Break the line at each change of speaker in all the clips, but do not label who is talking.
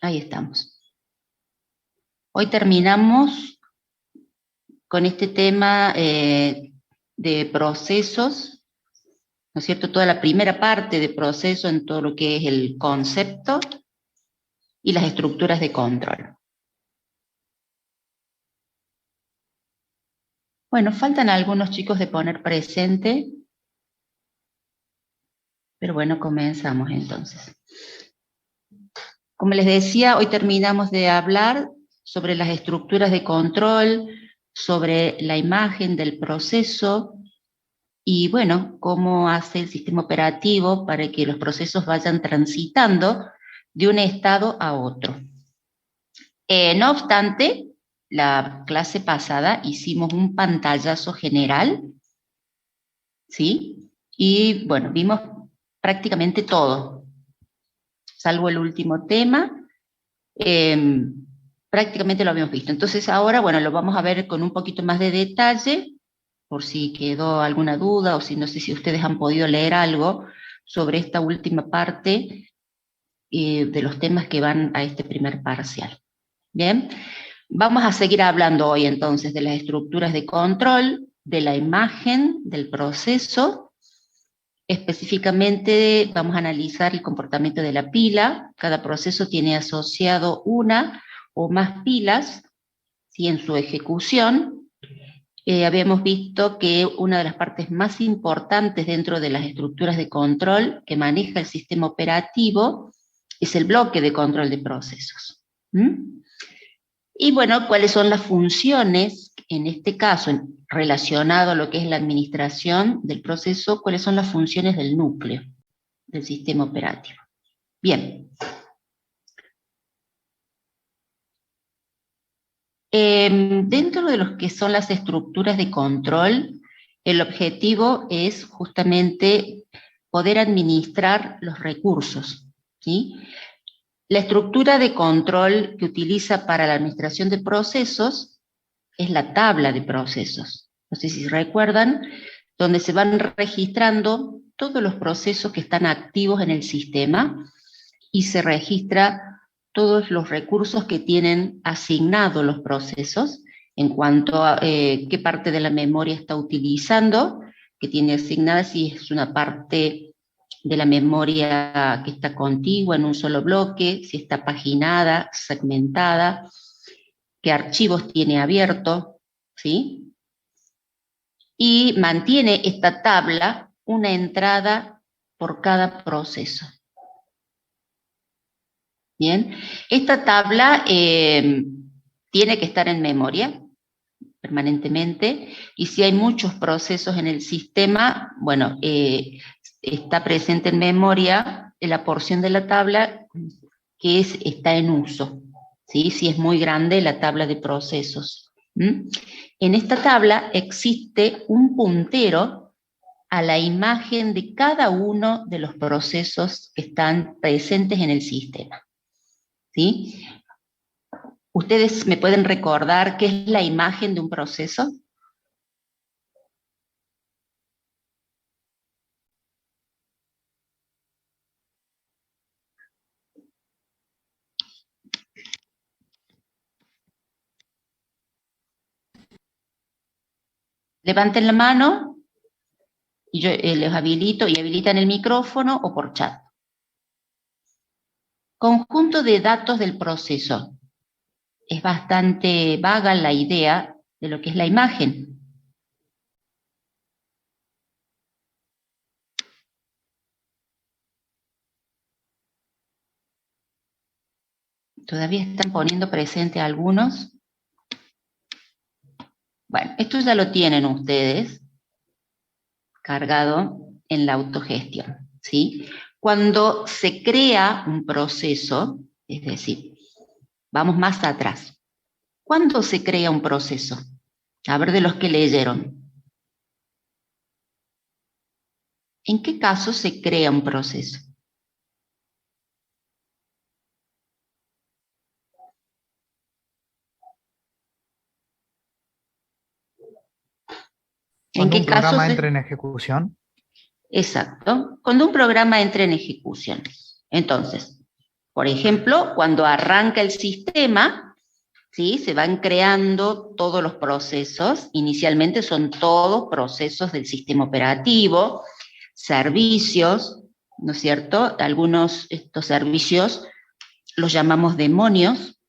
Ahí estamos. Hoy terminamos con este tema de procesos, ¿no es cierto? Toda la primera parte de proceso en todo lo que es el concepto y las estructuras de control. Bueno, faltan algunos chicos de poner presente, pero bueno, comenzamos entonces. Como les decía, hoy terminamos de hablar sobre las estructuras de control, sobre la imagen del proceso y bueno, cómo hace el sistema operativo para que los procesos vayan transitando de un estado a otro. No obstante, la clase pasada hicimos un pantallazo general, ¿sí? Y bueno, vimos prácticamente todo, salvo el último tema. Prácticamente lo habíamos visto. Entonces ahora, bueno, lo vamos a ver con un poquito más de detalle, por si quedó alguna duda o si no sé si ustedes han podido leer algo sobre esta última parte de los temas que van a este primer parcial. Bien, vamos a seguir hablando hoy entonces de las estructuras de control, de la imagen, del proceso. Específicamente vamos a analizar el comportamiento de la pila. Cada proceso tiene asociado una o más pilas, ¿sí? En su ejecución. Habíamos visto que una de las partes más importantes dentro de las estructuras de control que maneja el sistema operativo es el bloque de control de procesos. Y bueno, ¿cuáles son las funciones, en este caso, relacionado a lo que es la administración del proceso, cuáles son las funciones del núcleo del sistema operativo? Bien. Dentro de lo que son las estructuras de control, el objetivo es justamente poder administrar los recursos, ¿sí? La estructura de control que utiliza para la administración de procesos es la tabla de procesos. No sé si recuerdan, donde se van registrando todos los procesos que están activos en el sistema y se registra todos los recursos que tienen asignados los procesos en cuanto a qué parte de la memoria está utilizando, que tiene asignada, si es una parte de la memoria que está contigua en un solo bloque, si está paginada, segmentada, qué archivos tiene abierto, ¿sí? Y mantiene esta tabla una entrada por cada proceso. Bien, esta tabla tiene que estar en memoria permanentemente, y si hay muchos procesos en el sistema, bueno, está presente en memoria la porción de la tabla que está en uso, ¿sí? Si es muy grande la tabla de procesos. En esta tabla existe un puntero a la imagen de cada uno de los procesos que están presentes en el sistema, ¿sí? ¿Ustedes me pueden recordar qué es la imagen de un proceso? Levanten la mano y yo les habilito y habilitan el micrófono o por chat. Conjunto de datos del proceso. Es bastante vaga la idea de lo que es la imagen. ¿Todavía están poniendo presente algunos? Bueno, esto ya lo tienen ustedes cargado en la autogestión, ¿sí? Cuando se crea un proceso, es decir, vamos más atrás. ¿Cuándo se crea un proceso? A ver de los que leyeron. ¿En qué caso se crea un proceso? ¿En
Cuando
qué
un
caso
programa entra
se...?
en ejecución.
Exacto. Cuando un programa entra en ejecución. Entonces, Por ejemplo, cuando arranca el sistema, ¿sí? Se van creando todos los procesos. Inicialmente son todos procesos del sistema operativo, servicios, ¿no es cierto? Algunos estos servicios los llamamos demonios,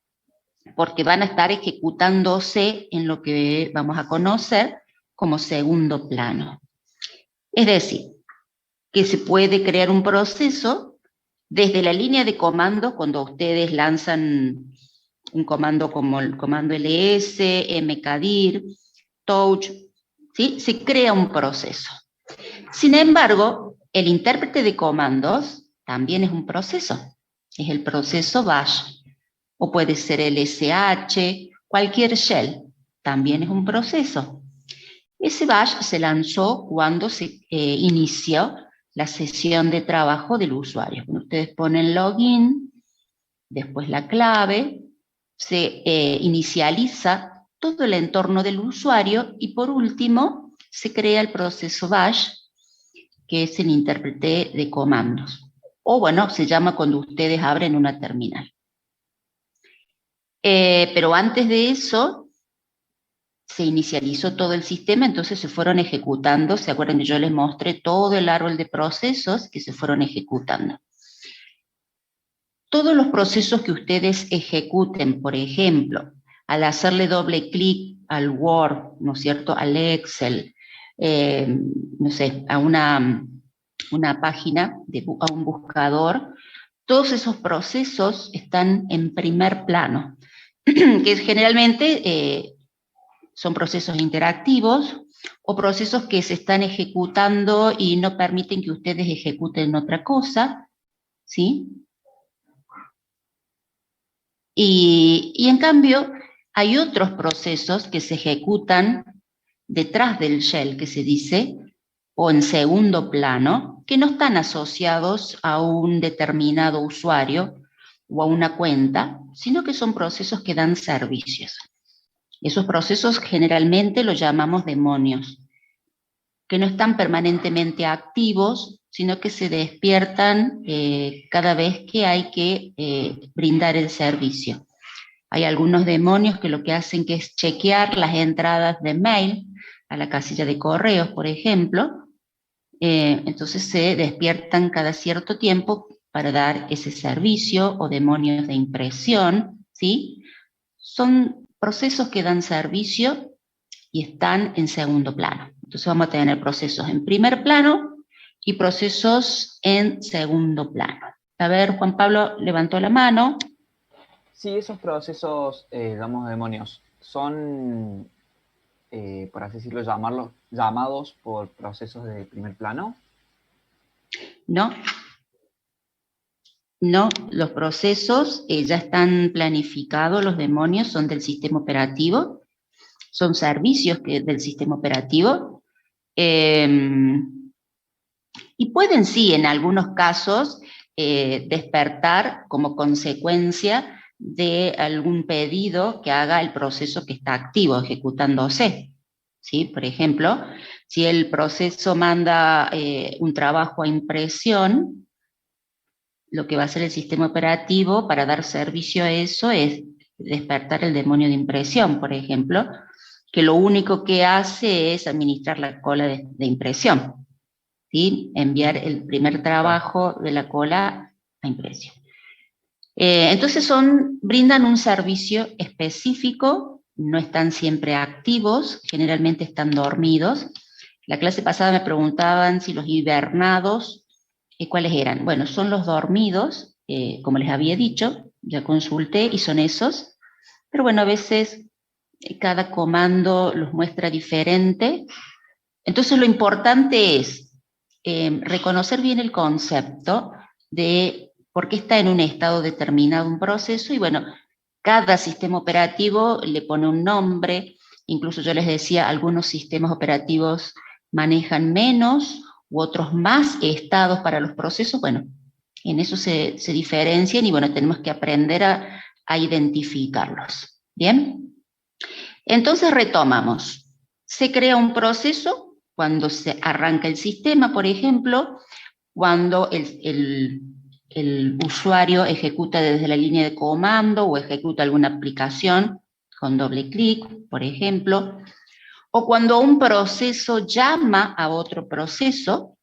porque van a estar ejecutándose en lo que vamos a conocer como segundo plano. Es decir, que se puede crear un proceso desde la línea de comando, cuando ustedes lanzan un comando como el comando ls, mkdir, touch, ¿sí? Se crea un proceso. Sin embargo, el intérprete de comandos también es un proceso, es el proceso bash, o puede ser el sh, cualquier shell, también es un proceso. Ese bash se lanzó cuando se inició la sesión de trabajo del usuario. Cuando ustedes ponen login, después la clave, se inicializa todo el entorno del usuario y por último se crea el proceso bash, que es el intérprete de comandos. O bueno, se llama cuando ustedes abren una terminal. Pero antes de eso, se inicializó todo el sistema, entonces se fueron ejecutando. ¿Se acuerdan que yo les mostré todo el árbol de procesos que se fueron ejecutando? Todos los procesos que ustedes ejecuten, por ejemplo, al hacerle doble clic al Word, ¿no es cierto?, al Excel, no sé, a una página, a un buscador, todos esos procesos están en primer plano, que generalmente son procesos interactivos o procesos que se están ejecutando y no permiten que ustedes ejecuten otra cosa, ¿sí? Y en cambio, hay otros procesos que se ejecutan detrás del shell, que se dice, o en segundo plano, que no están asociados a un determinado usuario o a una cuenta, sino que son procesos que dan servicios. Esos procesos generalmente los llamamos demonios, que no están permanentemente activos, sino que se despiertan cada vez que hay que brindar el servicio. Hay algunos demonios que lo que hacen que es chequear las entradas de mail a la casilla de correos, por ejemplo. Entonces se despiertan cada cierto tiempo para dar ese servicio, o demonios de impresión, ¿sí? Son procesos que dan servicio y están en segundo plano. Entonces vamos a tener procesos en primer plano y procesos en segundo plano. A ver, Juan Pablo levantó la mano.
Sí, esos procesos, digamos, demonios, son, por así decirlo, llamados por procesos de primer plano.
No. No, los procesos ya están planificados, los demonios son del sistema operativo, son servicios del sistema operativo, y pueden sí, en algunos casos, despertar como consecuencia de algún pedido que haga el proceso que está activo, ejecutándose, ¿sí? Por ejemplo, si el proceso manda un trabajo a impresión, lo que va a hacer el sistema operativo para dar servicio a eso es despertar el demonio de impresión, por ejemplo, que lo único que hace es administrar la cola de impresión, ¿sí? Enviar el primer trabajo de la cola a impresión. Entonces brindan un servicio específico, no están siempre activos, generalmente están dormidos. La clase pasada me preguntaban si los hibernados, ¿cuáles eran? Bueno, son los dormidos, como les había dicho, ya consulté y son esos, pero bueno, a veces cada comando los muestra diferente. Entonces lo importante es reconocer bien el concepto de por qué está en un estado determinado un proceso y bueno, cada sistema operativo le pone un nombre, incluso yo les decía, algunos sistemas operativos manejan menos u otros más estados para los procesos, bueno, en eso se diferencian y bueno, tenemos que aprender a identificarlos. ¿Bien? Entonces retomamos. Se crea un proceso cuando se arranca el sistema, por ejemplo, cuando el el usuario ejecuta desde la línea de comando o ejecuta alguna aplicación con doble clic, por ejemplo, o cuando un proceso llama a otro proceso,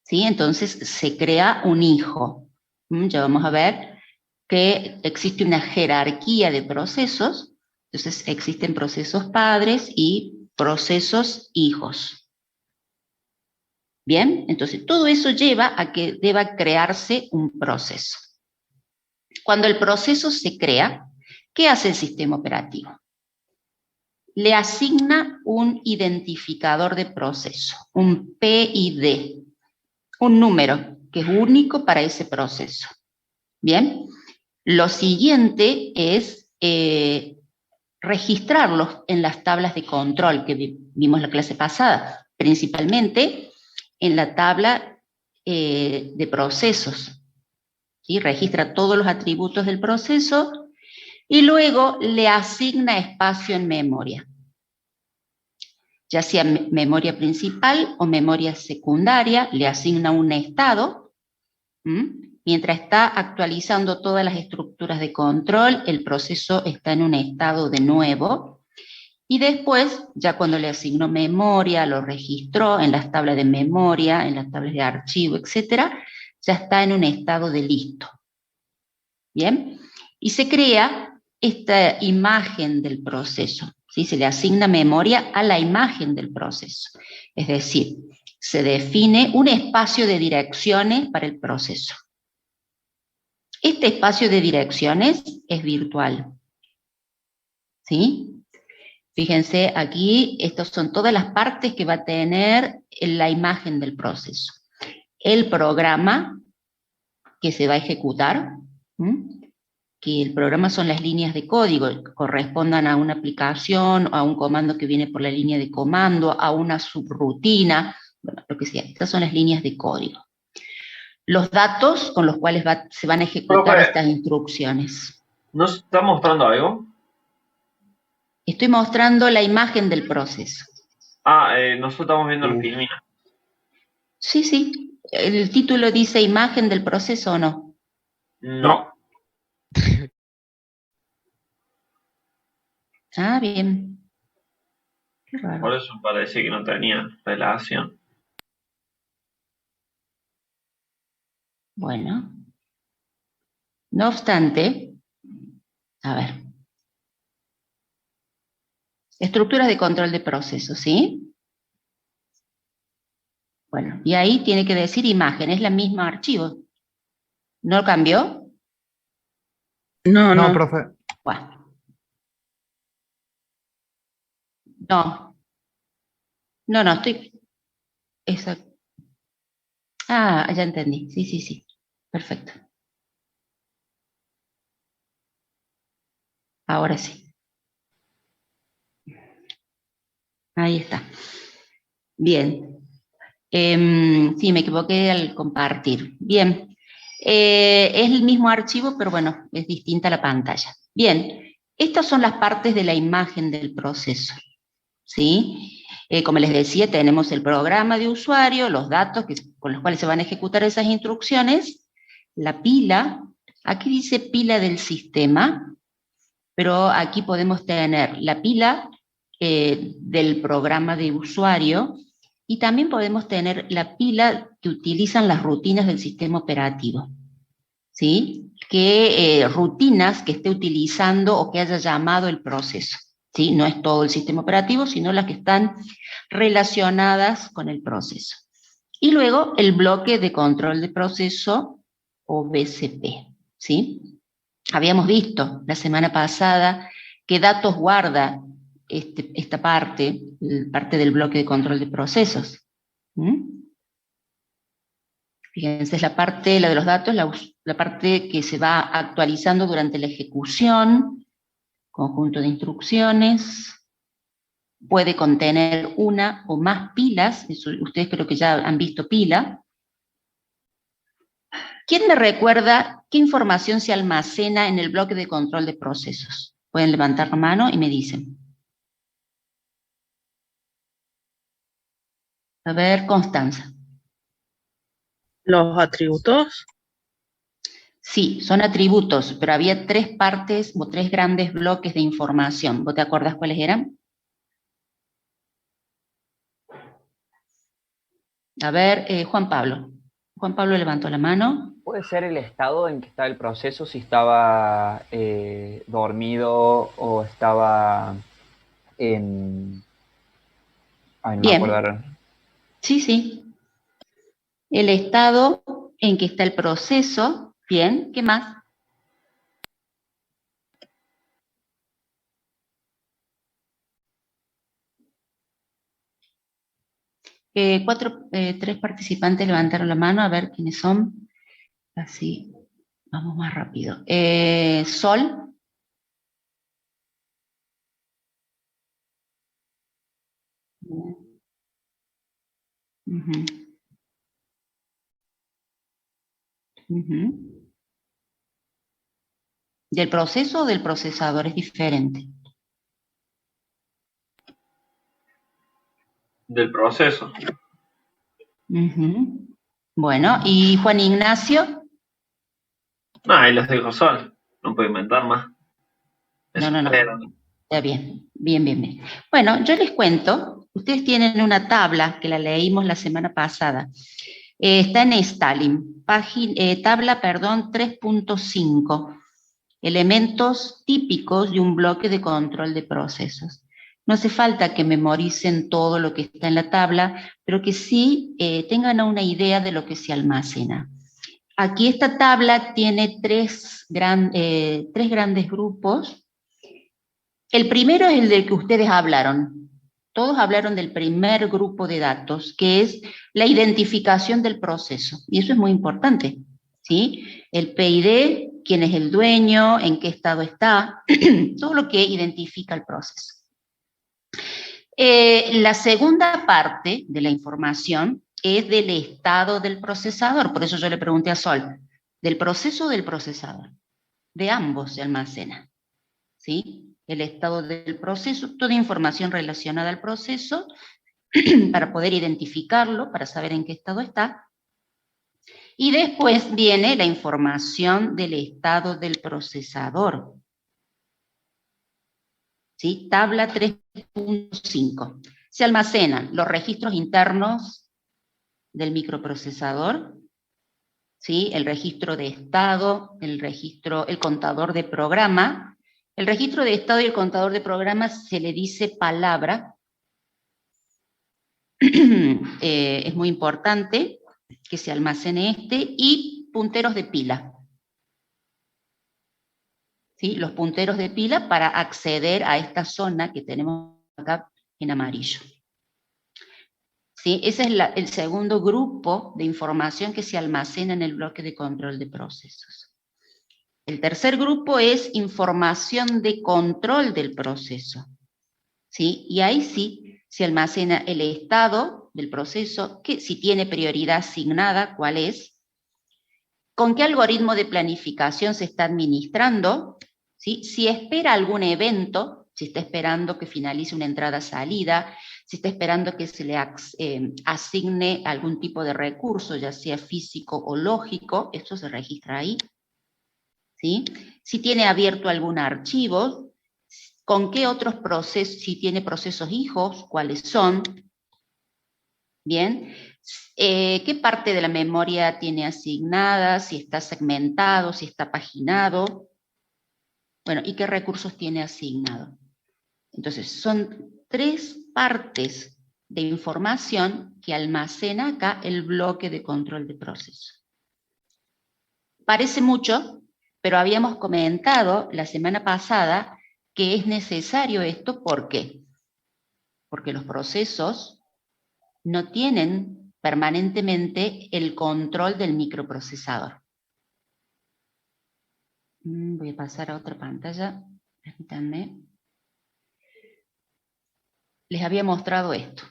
¿sí? Entonces se crea un hijo. Ya vamos a ver que existe una jerarquía de procesos, entonces existen procesos padres y procesos hijos. Bien, entonces todo eso lleva a que deba crearse un proceso. Cuando el proceso se crea, ¿qué hace el sistema operativo? Le asigna un identificador de proceso, un PID, un número que es único para ese proceso. Bien, lo siguiente es registrarlos en las tablas de control que vimos la clase pasada, principalmente en la tabla de procesos. ¿Sí? Registra todos los atributos del proceso y luego le asigna espacio en memoria, ya sea memoria principal o memoria secundaria, le asigna un estado. Mientras está actualizando todas las estructuras de control, el proceso está en un estado de nuevo. Y después, ya cuando le asignó memoria, lo registró en las tablas de memoria, en las tablas de archivo, etc., ya está en un estado de listo. ¿Bien? Y se crea esta imagen del proceso, ¿sí? Se le asigna memoria a la imagen del proceso. Es decir, se define un espacio de direcciones para el proceso. Este espacio de direcciones es virtual. ¿Sí? Fíjense aquí, estas son todas las partes que va a tener la imagen del proceso. El programa que se va a ejecutar, que el programa son las líneas de código, que correspondan a una aplicación, a un comando que viene por la línea de comando, a una subrutina, bueno, lo que sea. Estas son las líneas de código. Los datos con los cuales se van a ejecutar estas instrucciones.
¿Nos está mostrando algo?
Estoy mostrando la imagen del proceso.
Nosotros estamos viendo el filmina.
Sí, sí. ¿El título dice imagen del proceso o no?
No.
Ah, bien. Qué raro.
Por eso parece que no tenía relación.
Bueno. No obstante, a ver. Estructuras de control de procesos, ¿sí? Bueno, y ahí tiene que decir imagen, es la misma archivo. ¿No cambió?
No, profe.
Bueno. No. No, estoy... Exacto. Ah, ya entendí. Sí, sí, sí. Perfecto. Ahora sí. Ahí está. Bien. Sí, me equivoqué al compartir. Bien. Es el mismo archivo, pero bueno, es distinta la pantalla. Bien. Estas son las partes de la imagen del proceso. ¿Sí? Como les decía, tenemos el programa de usuario, los datos con los cuales se van a ejecutar esas instrucciones, la pila, aquí dice pila del sistema, pero aquí podemos tener la pila del programa de usuario y también podemos tener la pila que utilizan las rutinas del sistema operativo. ¿Sí? Rutinas que esté utilizando o que haya llamado el proceso. ¿Sí? No es todo el sistema operativo, sino las que están relacionadas con el proceso. Y luego el bloque de control de proceso o BCP. ¿Sí? Habíamos visto la semana pasada qué datos guarda esta parte del bloque de control de procesos. Fíjense, es la de los datos, la parte que se va actualizando durante la ejecución, conjunto de instrucciones, puede contener una o más pilas, ustedes creo que ya han visto pila. ¿Quién me recuerda qué información se almacena en el bloque de control de procesos? Pueden levantar la mano y me dicen. A ver, Constanza.
Los atributos.
Sí, son atributos, pero había tres partes o tres grandes bloques de información. ¿Vos te acordás cuáles eran? A ver, Juan Pablo. Juan Pablo levantó la mano.
Puede ser el estado en que está el proceso, si estaba dormido o estaba en... Ay, no me acuerdo
Bien,
ahora.
sí, sí. El estado en que está el proceso. Bien, ¿qué más? Tres participantes levantaron la mano, a ver quiénes son. Así, vamos más rápido. Sol. Ujú, ujú. ¿Del proceso o del procesador? Es diferente.
Del proceso.
Ujú. Bueno, ¿y Juan Ignacio?
No, ahí los dejo sol. No puedo inventar más. Me
No, no, no.
superan.
Está bien, bien, bien, bien. Bueno, yo les cuento, ustedes tienen una tabla que la leímos la semana pasada. Está en Stalin, tabla, perdón, 3.5, elementos típicos de un bloque de control de procesos. No hace falta que memoricen todo lo que está en la tabla, pero que sí tengan una idea de lo que se almacena. Aquí esta tabla tiene tres grandes grupos. El primero es el del que ustedes hablaron. Todos hablaron del primer grupo de datos, que es la identificación del proceso. Y eso es muy importante, ¿sí? El PID, quién es el dueño, en qué estado está, todo lo que identifica el proceso. La segunda parte de la información es del estado del procesador. Por eso yo le pregunté a Sol, ¿del proceso o del procesador? De ambos se almacena. ¿Sí? El estado del proceso, toda información relacionada al proceso para poder identificarlo, para saber en qué estado está. Y después viene la información del estado del procesador. ¿Sí? Tabla 3.5. Se almacenan los registros internos del microprocesador, ¿sí? El registro de estado, el contador de programa. El registro de estado y el contador de programa se le dice palabra. Es muy importante que se almacene y punteros de pila. ¿Sí? Los punteros de pila para acceder a esta zona que tenemos acá en amarillo. ¿Sí? Ese es el segundo grupo de información que se almacena en el bloque de control de procesos. El tercer grupo es información de control del proceso. ¿Sí? Y ahí sí se almacena el estado del proceso, que si tiene prioridad asignada, cuál es, con qué algoritmo de planificación se está administrando, ¿sí? Si espera algún evento, si está esperando que finalice una entrada-salida, si está esperando que se le asigne algún tipo de recurso, ya sea físico o lógico, esto se registra ahí. ¿Sí? Si tiene abierto algún archivo, con qué otros procesos, si tiene procesos hijos, cuáles son. Bien, ¿qué parte de la memoria tiene asignada? Si está segmentado, si está paginado. Bueno, ¿y qué recursos tiene asignado? Entonces, son tres partes de información que almacena acá el bloque de control de proceso. Parece mucho, pero habíamos comentado la semana pasada que es necesario esto. ¿Por qué? Porque los procesos no tienen permanentemente el control del microprocesador. Voy a pasar a otra pantalla, permítanme. Les había mostrado esto.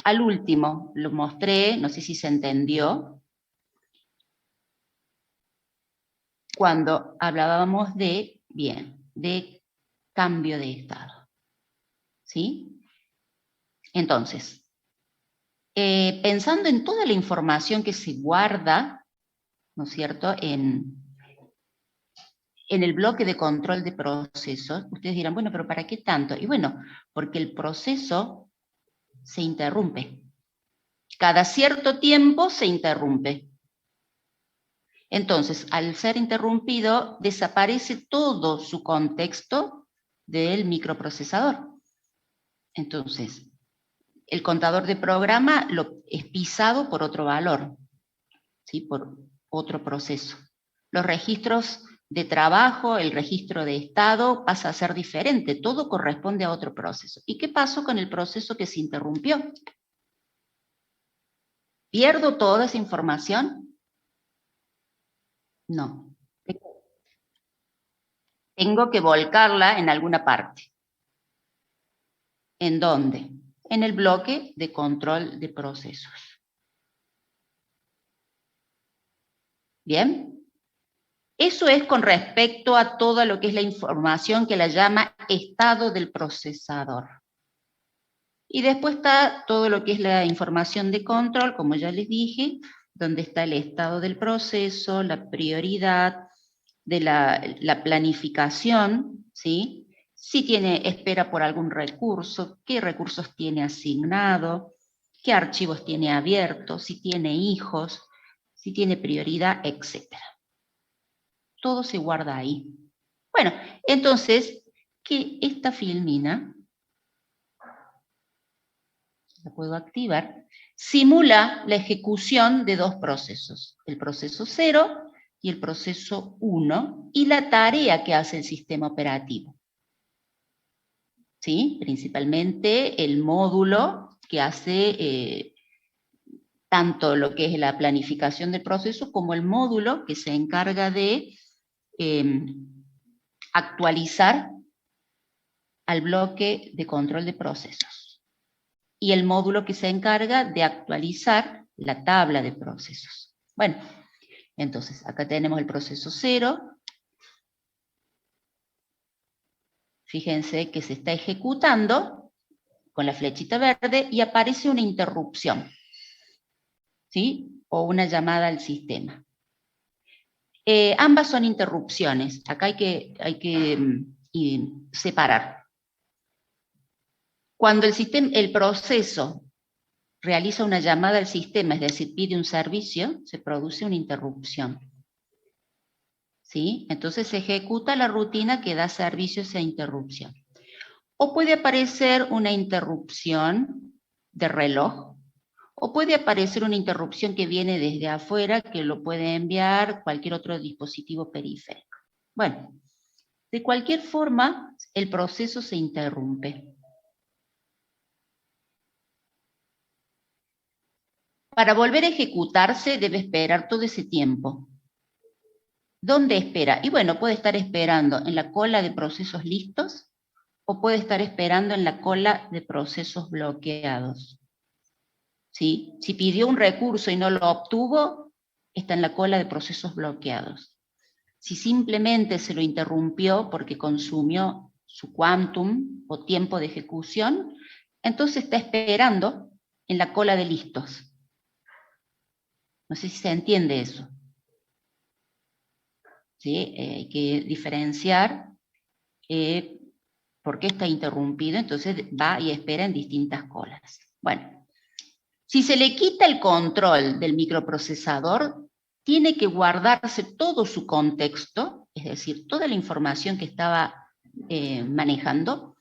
Al último lo mostré, no sé si se entendió, cuando hablábamos de cambio de estado. ¿Sí? Entonces, pensando en toda la información que se guarda, ¿no es cierto?, en el bloque de control de procesos, ustedes dirán, bueno, pero ¿para qué tanto? Y bueno, porque el proceso se interrumpe. Cada cierto tiempo se interrumpe. Entonces, al ser interrumpido, desaparece todo su contexto del microprocesador. Entonces, el contador de programa es pisado por otro valor, ¿sí?, por otro proceso. Los registros de trabajo, el registro de estado pasa a ser diferente, todo corresponde a otro proceso. ¿Y qué pasó con el proceso que se interrumpió? ¿Pierdo toda esa información? No. Tengo que volcarla en alguna parte. ¿En dónde? En el bloque de control de procesos. ¿Bien? Eso es con respecto a todo lo que es la información que la llama estado del procesador. Y después está todo lo que es la información de control, como ya les dije, donde está el estado del proceso, la prioridad, de la planificación, ¿sí? Si tiene espera por algún recurso, qué recursos tiene asignado, qué archivos tiene abiertos, si tiene hijos, si tiene prioridad, etc. Todo se guarda ahí. Bueno, entonces, que esta filmina, la puedo activar, simula la ejecución de dos procesos, el proceso 0 y el proceso 1, y la tarea que hace el sistema operativo. ¿Sí? Principalmente el módulo que hace tanto lo que es la planificación del proceso como el módulo que se encarga de actualizar al bloque de control de procesos. Y el módulo que se encarga de actualizar la tabla de procesos. Bueno, entonces acá tenemos el proceso 0. Fíjense que se está ejecutando con la flechita verde y aparece una interrupción, ¿sí? O una llamada al sistema. Ambas son interrupciones. Acá hay que separar. Cuando el proceso realiza una llamada al sistema, es decir, pide un servicio, se produce una interrupción. ¿Sí? Entonces se ejecuta la rutina que da servicio a esa interrupción. O puede aparecer una interrupción de reloj, o puede aparecer una interrupción que viene desde afuera, que lo puede enviar cualquier otro dispositivo periférico. Bueno, de cualquier forma, el proceso se interrumpe. Para volver a ejecutarse debe esperar todo ese tiempo. ¿Dónde espera? Y bueno, puede estar esperando en la cola de procesos listos o puede estar esperando en la cola de procesos bloqueados. ¿Sí? Si pidió un recurso y no lo obtuvo, está en la cola de procesos bloqueados. Si simplemente se lo interrumpió porque consumió su quantum o tiempo de ejecución, entonces está esperando en la cola de listos. No sé si se entiende eso. ¿Sí? Hay que diferenciar por qué está interrumpido, entonces va y espera en distintas colas. Bueno, si se le quita el control del microprocesador, tiene que guardarse todo su contexto, es decir, toda la información que estaba manejando,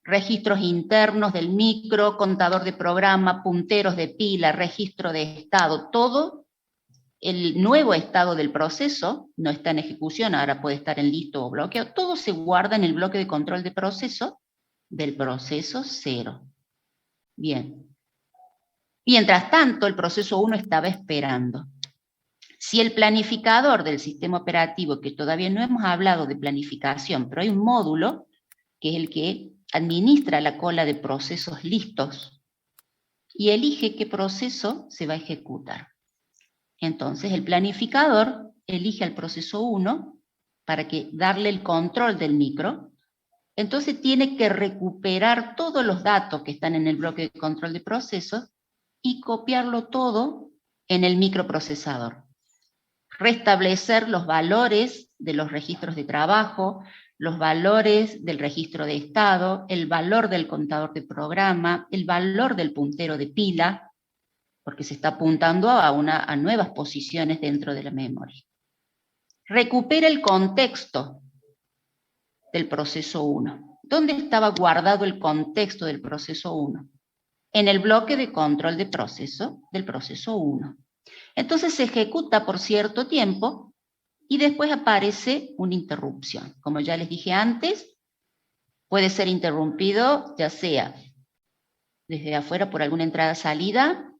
registros internos del micro, contador de programa, punteros de pila, registro de estado, todo. El nuevo estado del proceso no está en ejecución, ahora puede estar en listo o bloqueo, todo se guarda en el bloque de control de proceso del proceso 0. Bien. Mientras tanto, el proceso 1 estaba esperando. Si el planificador del sistema operativo, que todavía no hemos hablado de planificación, pero hay un módulo que es el que administra la cola de procesos listos y elige qué proceso se va a ejecutar. Entonces el planificador elige al proceso 1 para darle el control del micro. Entonces tiene que recuperar todos los datos que están en el bloque de control de procesos y copiarlo todo en el microprocesador. Restablecer los valores de los registros de trabajo, los valores del registro de estado, el valor del contador de programa, el valor del puntero de pila, porque se está apuntando a nuevas posiciones dentro de la memoria. Recupera el contexto del proceso 1. ¿Dónde estaba guardado el contexto del proceso 1? En el bloque de control de proceso del proceso 1. Entonces se ejecuta por cierto tiempo y después aparece una interrupción. Como ya les dije antes, puede ser interrumpido ya sea desde afuera por alguna entrada-salida,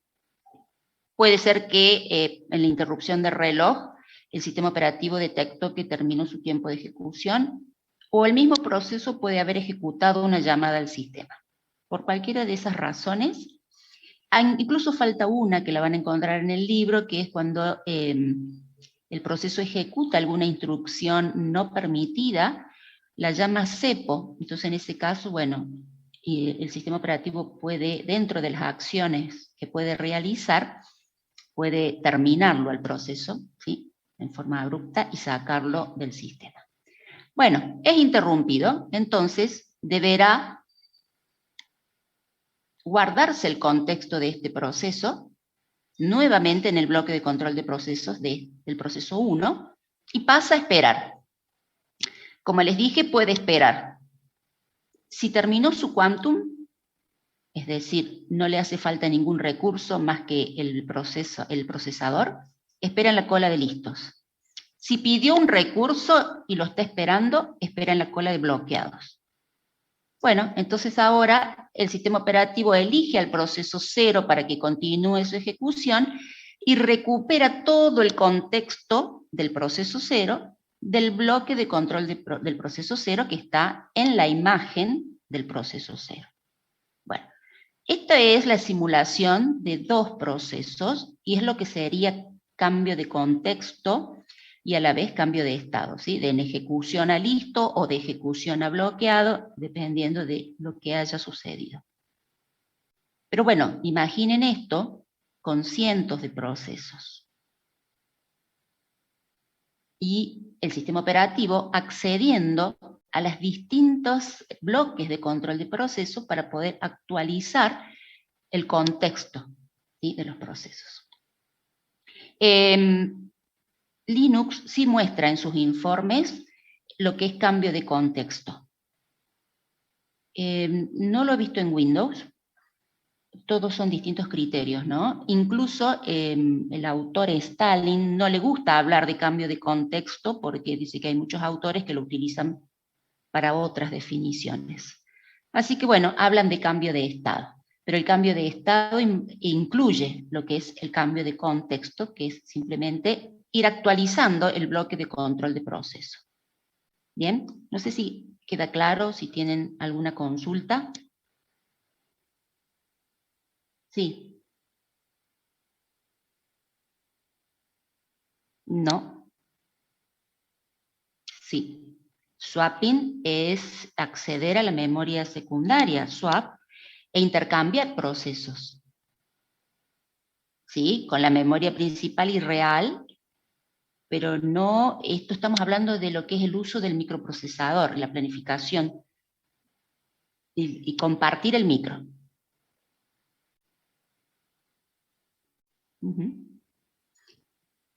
puede ser que en la interrupción del reloj el sistema operativo detectó que terminó su tiempo de ejecución, o el mismo proceso puede haber ejecutado una llamada al sistema. Por cualquiera de esas razones, incluso falta una que la van a encontrar en el libro, que es cuando el proceso ejecuta alguna instrucción no permitida, la llama cepo. Entonces en ese caso, bueno, el sistema operativo puede, dentro de las acciones que puede realizar, puede terminarlo al proceso, ¿sí?, en forma abrupta y sacarlo del sistema. Bueno, es interrumpido, entonces deberá guardarse el contexto de este proceso, nuevamente en el bloque de control de procesos del proceso 1, y pasa a esperar. Como les dije, puede esperar. Si terminó su quantum, es decir, no le hace falta ningún recurso más que el procesador, espera en la cola de listos. Si pidió un recurso y lo está esperando, espera en la cola de bloqueados. Bueno, entonces ahora el sistema operativo elige al proceso 0 para que continúe su ejecución y recupera todo el contexto del proceso 0 del bloque de control del proceso 0 que está en la imagen del proceso 0. Bueno, esta es la simulación de dos procesos y es lo que sería cambio de contexto y a la vez cambio de estado, ¿sí?, de en ejecución a listo o de ejecución a bloqueado, dependiendo de lo que haya sucedido. Pero bueno, imaginen esto con cientos de procesos. Y el sistema operativo accediendo a los distintos bloques de control de proceso para poder actualizar el contexto, ¿sí?, de los procesos. Linux sí muestra en sus informes lo que es cambio de contexto. No lo he visto en Windows. Todos son distintos criterios, ¿no? Incluso el autor Stalin no le gusta hablar de cambio de contexto porque dice que hay muchos autores que lo utilizan para otras definiciones. Así que bueno, hablan de cambio de estado. Pero el cambio de estado incluye lo que es el cambio de contexto, que es simplemente ir actualizando el bloque de control de proceso. Bien, no sé si queda claro, si tienen alguna consulta. Sí. No. Sí. Swapping es acceder a la memoria secundaria, swap, e intercambiar procesos. ¿Sí? Con la memoria principal y real, pero no, esto estamos hablando de lo que es el uso del microprocesador, la planificación, y compartir el micro.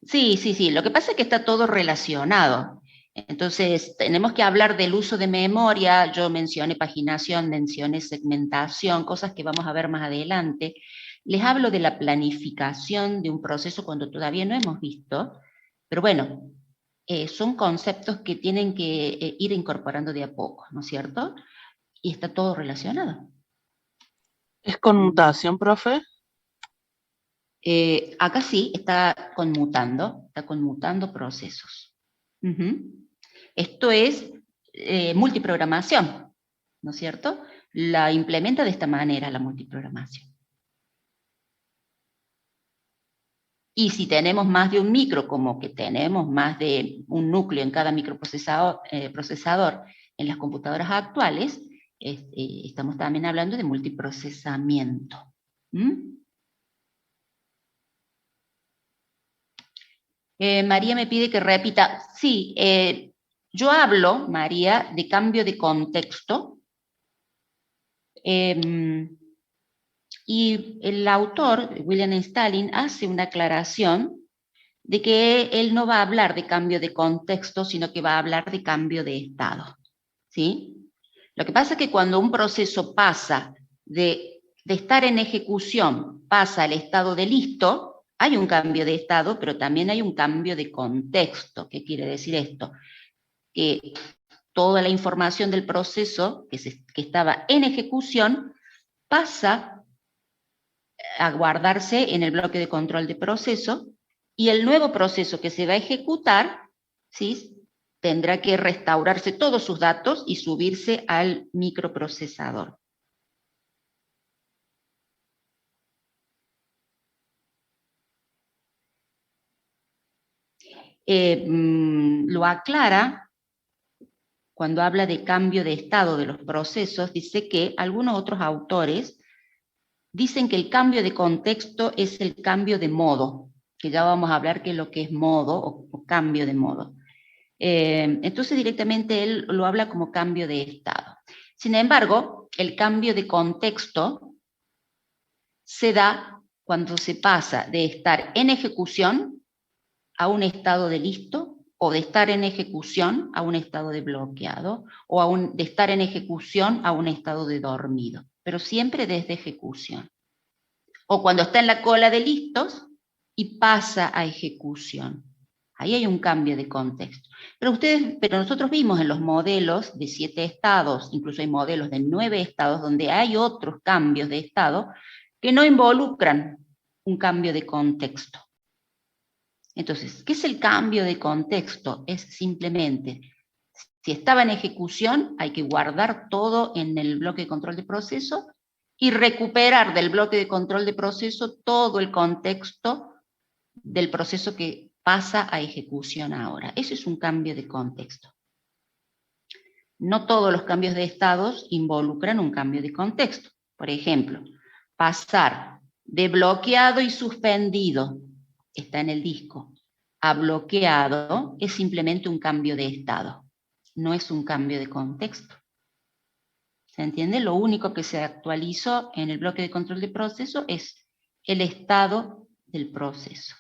Sí, sí, sí, lo que pasa es que está todo relacionado. Entonces, tenemos que hablar del uso de memoria, yo mencioné paginación, mencioné segmentación, cosas que vamos a ver más adelante. Les hablo de la planificación de un proceso cuando todavía no hemos visto, pero bueno, son conceptos que tienen que ir incorporando de a poco, ¿no es cierto? Y está todo relacionado.
¿Es conmutación, profe?
Acá sí está conmutando procesos. Esto es multiprogramación, ¿no es cierto? La implementa de esta manera la multiprogramación. Y si tenemos más de un micro, como que tenemos más de un núcleo en cada microprocesador procesador en las computadoras actuales, estamos también hablando de multiprocesamiento. María me pide que repita. Sí, yo hablo, María, de cambio de contexto. Y el autor, William Stalin, hace una aclaración de que él no va a hablar de cambio de contexto, sino que va a hablar de cambio de estado. ¿Sí? Lo que pasa es que cuando un proceso pasa de estar en ejecución, pasa al estado de listo, hay un cambio de estado, pero también hay un cambio de contexto. ¿Qué quiere decir esto? Que toda la información del proceso que estaba en ejecución pasa a guardarse en el bloque de control de proceso, y el nuevo proceso que se va a ejecutar, ¿sí?, tendrá que restaurarse todos sus datos y subirse al microprocesador. Lo aclara cuando habla de cambio de estado de los procesos. Dice que algunos otros autores dicen que el cambio de contexto es el cambio de modo, que ya vamos a hablar qué es lo que es modo o cambio de modo. Entonces directamente él lo habla como cambio de estado. Sin embargo, el cambio de contexto se da cuando se pasa de estar en ejecución a un estado de listo, o de estar en ejecución a un estado de bloqueado, o de estar en ejecución a un estado de dormido, pero siempre desde ejecución. O cuando está en la cola de listos y pasa a ejecución. Ahí hay un cambio de contexto. Pero nosotros vimos en los modelos de 7 estados, incluso hay modelos de 9 estados, donde hay otros cambios de estado que no involucran un cambio de contexto. Entonces, ¿qué es el cambio de contexto? Es simplemente, si estaba en ejecución, hay que guardar todo en el bloque de control de proceso y recuperar del bloque de control de proceso todo el contexto del proceso que pasa a ejecución ahora. Eso es un cambio de contexto. No todos los cambios de estados involucran un cambio de contexto. Por ejemplo, pasar de bloqueado y suspendido, está en el disco, a bloqueado es simplemente un cambio de estado, no es un cambio de contexto. ¿Se entiende? Lo único que se actualizó en el bloque de control de proceso es el estado del proceso.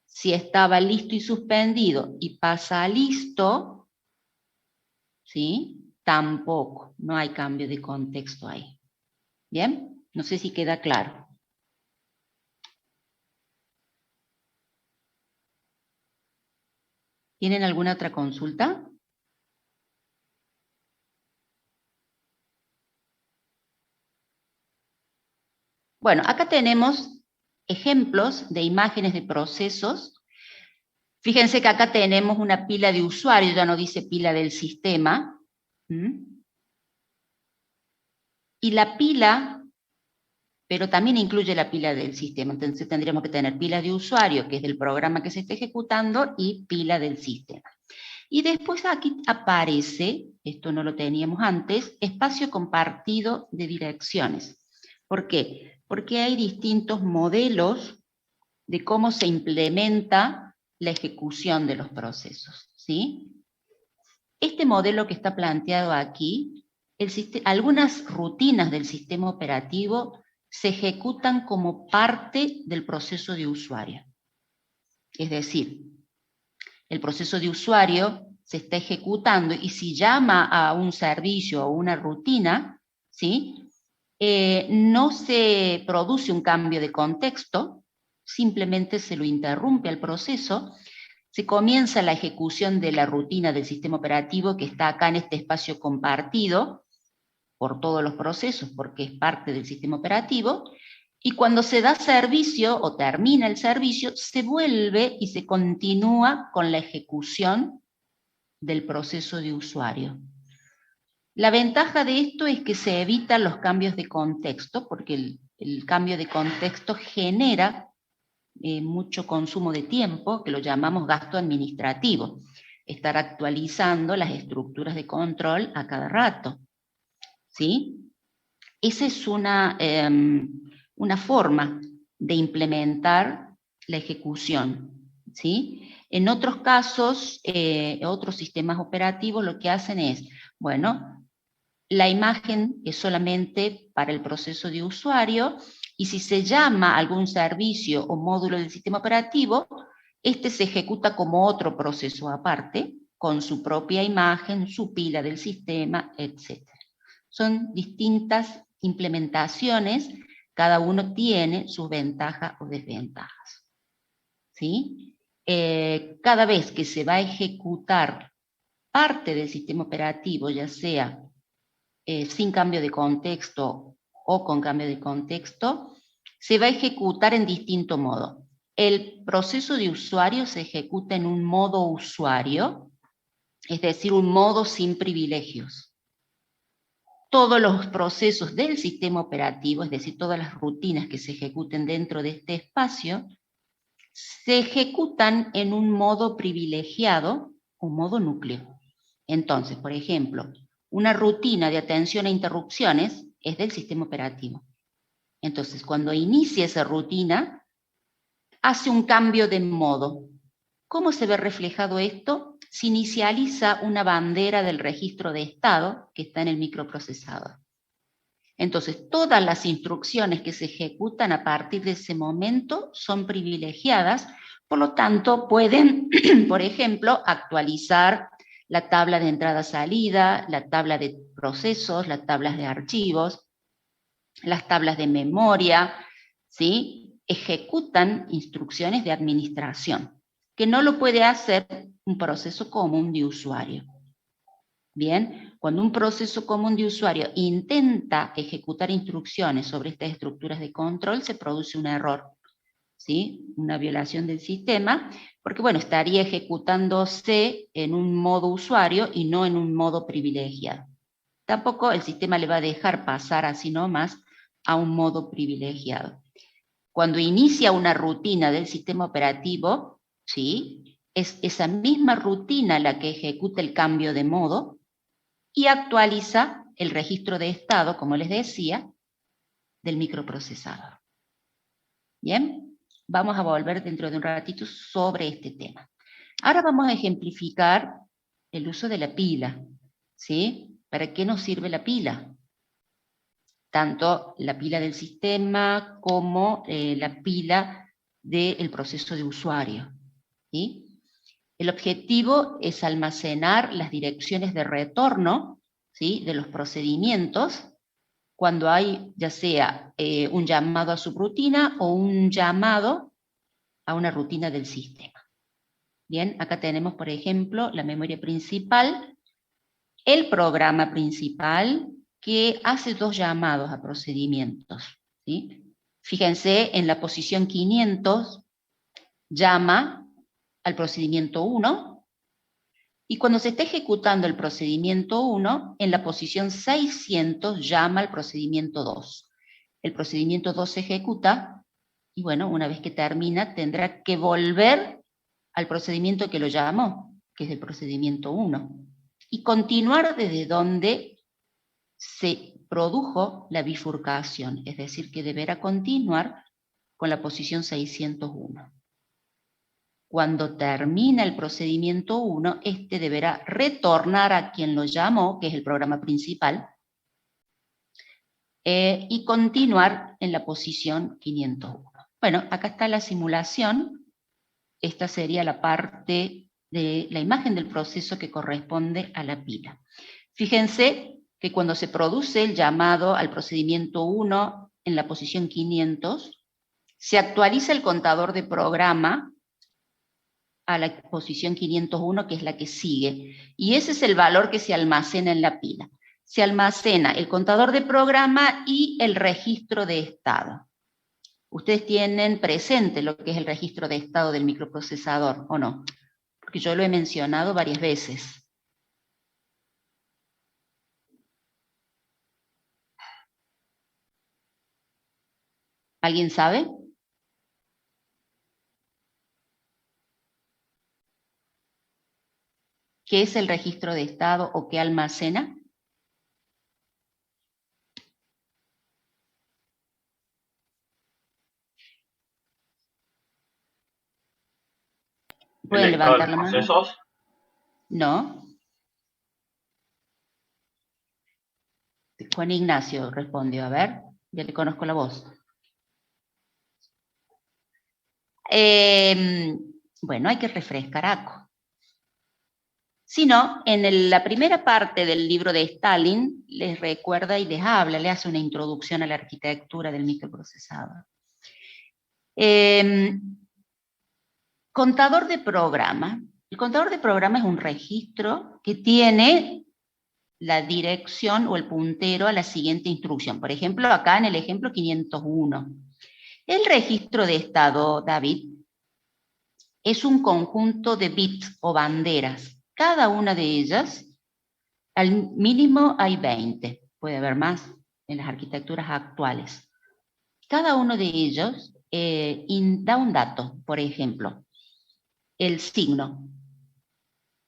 Si estaba listo y suspendido y pasa a listo, ¿sí?, tampoco, no hay cambio de contexto ahí. ¿Bien? No sé si queda claro. ¿Tienen alguna otra consulta? Bueno, acá tenemos ejemplos de imágenes de procesos. Fíjense que acá tenemos una pila de usuario, ya no dice pila del sistema. Y la pila, pero también incluye la pila del sistema. Entonces tendríamos que tener pila de usuario, que es del programa que se está ejecutando, y pila del sistema. Y después aquí aparece, esto no lo teníamos antes, espacio compartido de direcciones. ¿Por qué? Porque hay distintos modelos de cómo se implementa la ejecución de los procesos, ¿sí? Este modelo que está planteado aquí, algunas rutinas del sistema operativo se ejecutan como parte del proceso de usuario. Es decir, el proceso de usuario se está ejecutando y si llama a un servicio o una rutina, ¿sí?, no se produce un cambio de contexto, simplemente se lo interrumpe al proceso, se comienza la ejecución de la rutina del sistema operativo que está acá en este espacio compartido por todos los procesos porque es parte del sistema operativo, y cuando se da servicio o termina el servicio, se vuelve y se continúa con la ejecución del proceso de usuario. La ventaja de esto es que se evitan los cambios de contexto, porque el cambio de contexto genera mucho consumo de tiempo, que lo llamamos gasto administrativo, estar actualizando las estructuras de control a cada rato, ¿sí? Esa es una forma de implementar la ejecución ¿sí? En otros casos, otros sistemas operativos lo que hacen es, bueno, la imagen es solamente para el proceso de usuario, y si se llama algún servicio o módulo del sistema operativo, este se ejecuta como otro proceso aparte, con su propia imagen, su pila del sistema, etc. Son distintas implementaciones, cada uno tiene sus ventajas o desventajas, ¿sí? Cada vez que se va a ejecutar parte del sistema operativo, ya sea sin cambio de contexto o con cambio de contexto, se va a ejecutar en distinto modo. El proceso de usuario se ejecuta en un modo usuario, es decir, un modo sin privilegios. Todos los procesos del sistema operativo, es decir, todas las rutinas que se ejecuten dentro de este espacio, se ejecutan en un modo privilegiado o modo núcleo. Entonces, por ejemplo, una rutina de atención a interrupciones es del sistema operativo. Entonces, cuando inicia esa rutina, hace un cambio de modo. ¿Cómo se ve reflejado esto? Se inicializa una bandera del registro de estado que está en el microprocesador. Entonces, todas las instrucciones que se ejecutan a partir de ese momento son privilegiadas, por lo tanto, pueden, por ejemplo, actualizar la tabla de entrada-salida, la tabla de procesos, las tablas de archivos, las tablas de memoria, ¿sí? Ejecutan instrucciones de administración, que no lo puede hacer un proceso común de usuario. Bien, cuando un proceso común de usuario intenta ejecutar instrucciones sobre estas estructuras de control, se produce un error, ¿sí? Una violación del sistema, porque bueno, estaría ejecutándose en un modo usuario y no en un modo privilegiado. Tampoco el sistema le va a dejar pasar así nomás a un modo privilegiado. Cuando inicia una rutina del sistema operativo, ¿sí? Es esa misma rutina la que ejecuta el cambio de modo y actualiza el registro de estado, como les decía, del microprocesador. Bien, vamos a volver dentro de un ratito sobre este tema. Ahora vamos a ejemplificar el uso de la pila, ¿sí? ¿Para qué nos sirve la pila? Tanto la pila del sistema como la pila del proceso de usuario, ¿sí? El objetivo es almacenar las direcciones de retorno, ¿sí? De los procedimientos cuando hay ya sea un llamado a subrutina o un llamado a una rutina del sistema. Bien, acá tenemos, por ejemplo, la memoria principal, el programa principal que hace dos llamados a procedimientos, ¿sí? Fíjense, en la posición 500 llama al procedimiento 1, y cuando se está ejecutando el procedimiento 1, en la posición 600 llama al procedimiento 2. El procedimiento 2 se ejecuta, y bueno, una vez que termina, tendrá que volver al procedimiento que lo llamó, que es el procedimiento 1, y continuar desde donde se produjo la bifurcación, es decir, que deberá continuar con la posición 601. Cuando termina el procedimiento 1, este deberá retornar a quien lo llamó, que es el programa principal, y continuar en la posición 501. Bueno, acá está la simulación. Esta sería la parte de la imagen del proceso que corresponde a la pila. Fíjense que cuando se produce el llamado al procedimiento 1 en la posición 500, se actualiza el contador de programa a la posición 501, que es la que sigue, y ese es el valor que se almacena en la pila. Se almacena el contador de programa y el registro de estado. Ustedes tienen presente lo que es el registro de estado del microprocesador, ¿o no? Porque yo lo he mencionado varias veces. ¿Alguien sabe? ¿Qué es el registro de estado o qué almacena? ¿Pueden
listado
levantar
de
la mano?
procesos.
No. Juan Ignacio respondió, a ver, ya le conozco la voz. Bueno, hay que refrescar ACO. Si no, en la primera parte del libro de Stalin les recuerda y les habla, le hace una introducción a la arquitectura del microprocesador. Contador de programa. El contador de programa es un registro que tiene la dirección o el puntero a la siguiente instrucción. Por ejemplo, acá en el ejemplo 501. El registro de estado, David, es un conjunto de bits o banderas. Cada una de ellas, al mínimo hay 20. Puede haber más en las arquitecturas actuales. Cada uno de ellos da un dato, por ejemplo, el signo.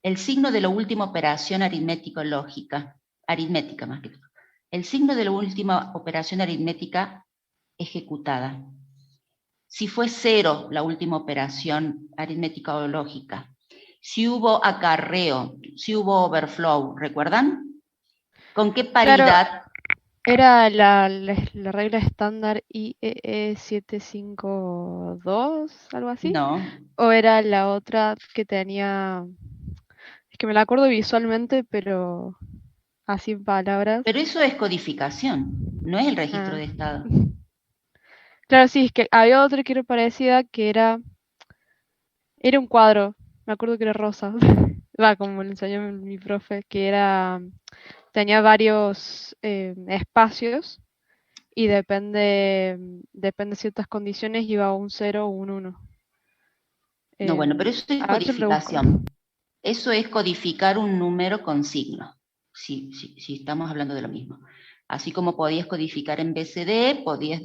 El signo de la última operación aritmético-lógica, aritmética más que todo. El signo de la última operación aritmética ejecutada. Si fue 0 la última operación aritmética o lógica. Si hubo acarreo, si hubo overflow, ¿recuerdan? ¿Con qué paridad?
Claro, era la regla estándar IEE 752, algo así.
No.
¿O era la otra que tenía? Es que me la acuerdo visualmente, pero así en palabras.
Pero eso es codificación, no es el registro
Ah.
de estado.
Claro, sí, es que había otra que era parecida, que era un cuadro. Me acuerdo que era rosa. Va, como le enseñó mi profe, que tenía varios espacios y depende de ciertas condiciones iba a un 0 o un 1.
No, bueno, pero eso es
A ver si lo busco.
codificación. Eso es codificar un número con signo, si estamos hablando de lo mismo. Así como podías codificar en BCD, podías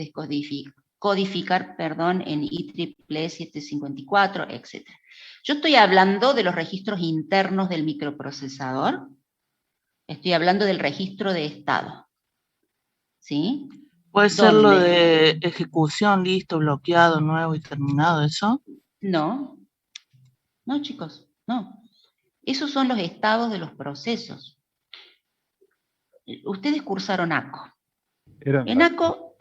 codificar en IEEE 754, etc. Yo estoy hablando de los registros internos del microprocesador, estoy hablando del registro de estado. ¿Sí?
¿Puede ser lo
¿Dónde?
de ejecución, listo, bloqueado, nuevo y terminado, eso?
No, no chicos, no. Esos son los estados de los procesos. Ustedes cursaron ACO. En ACO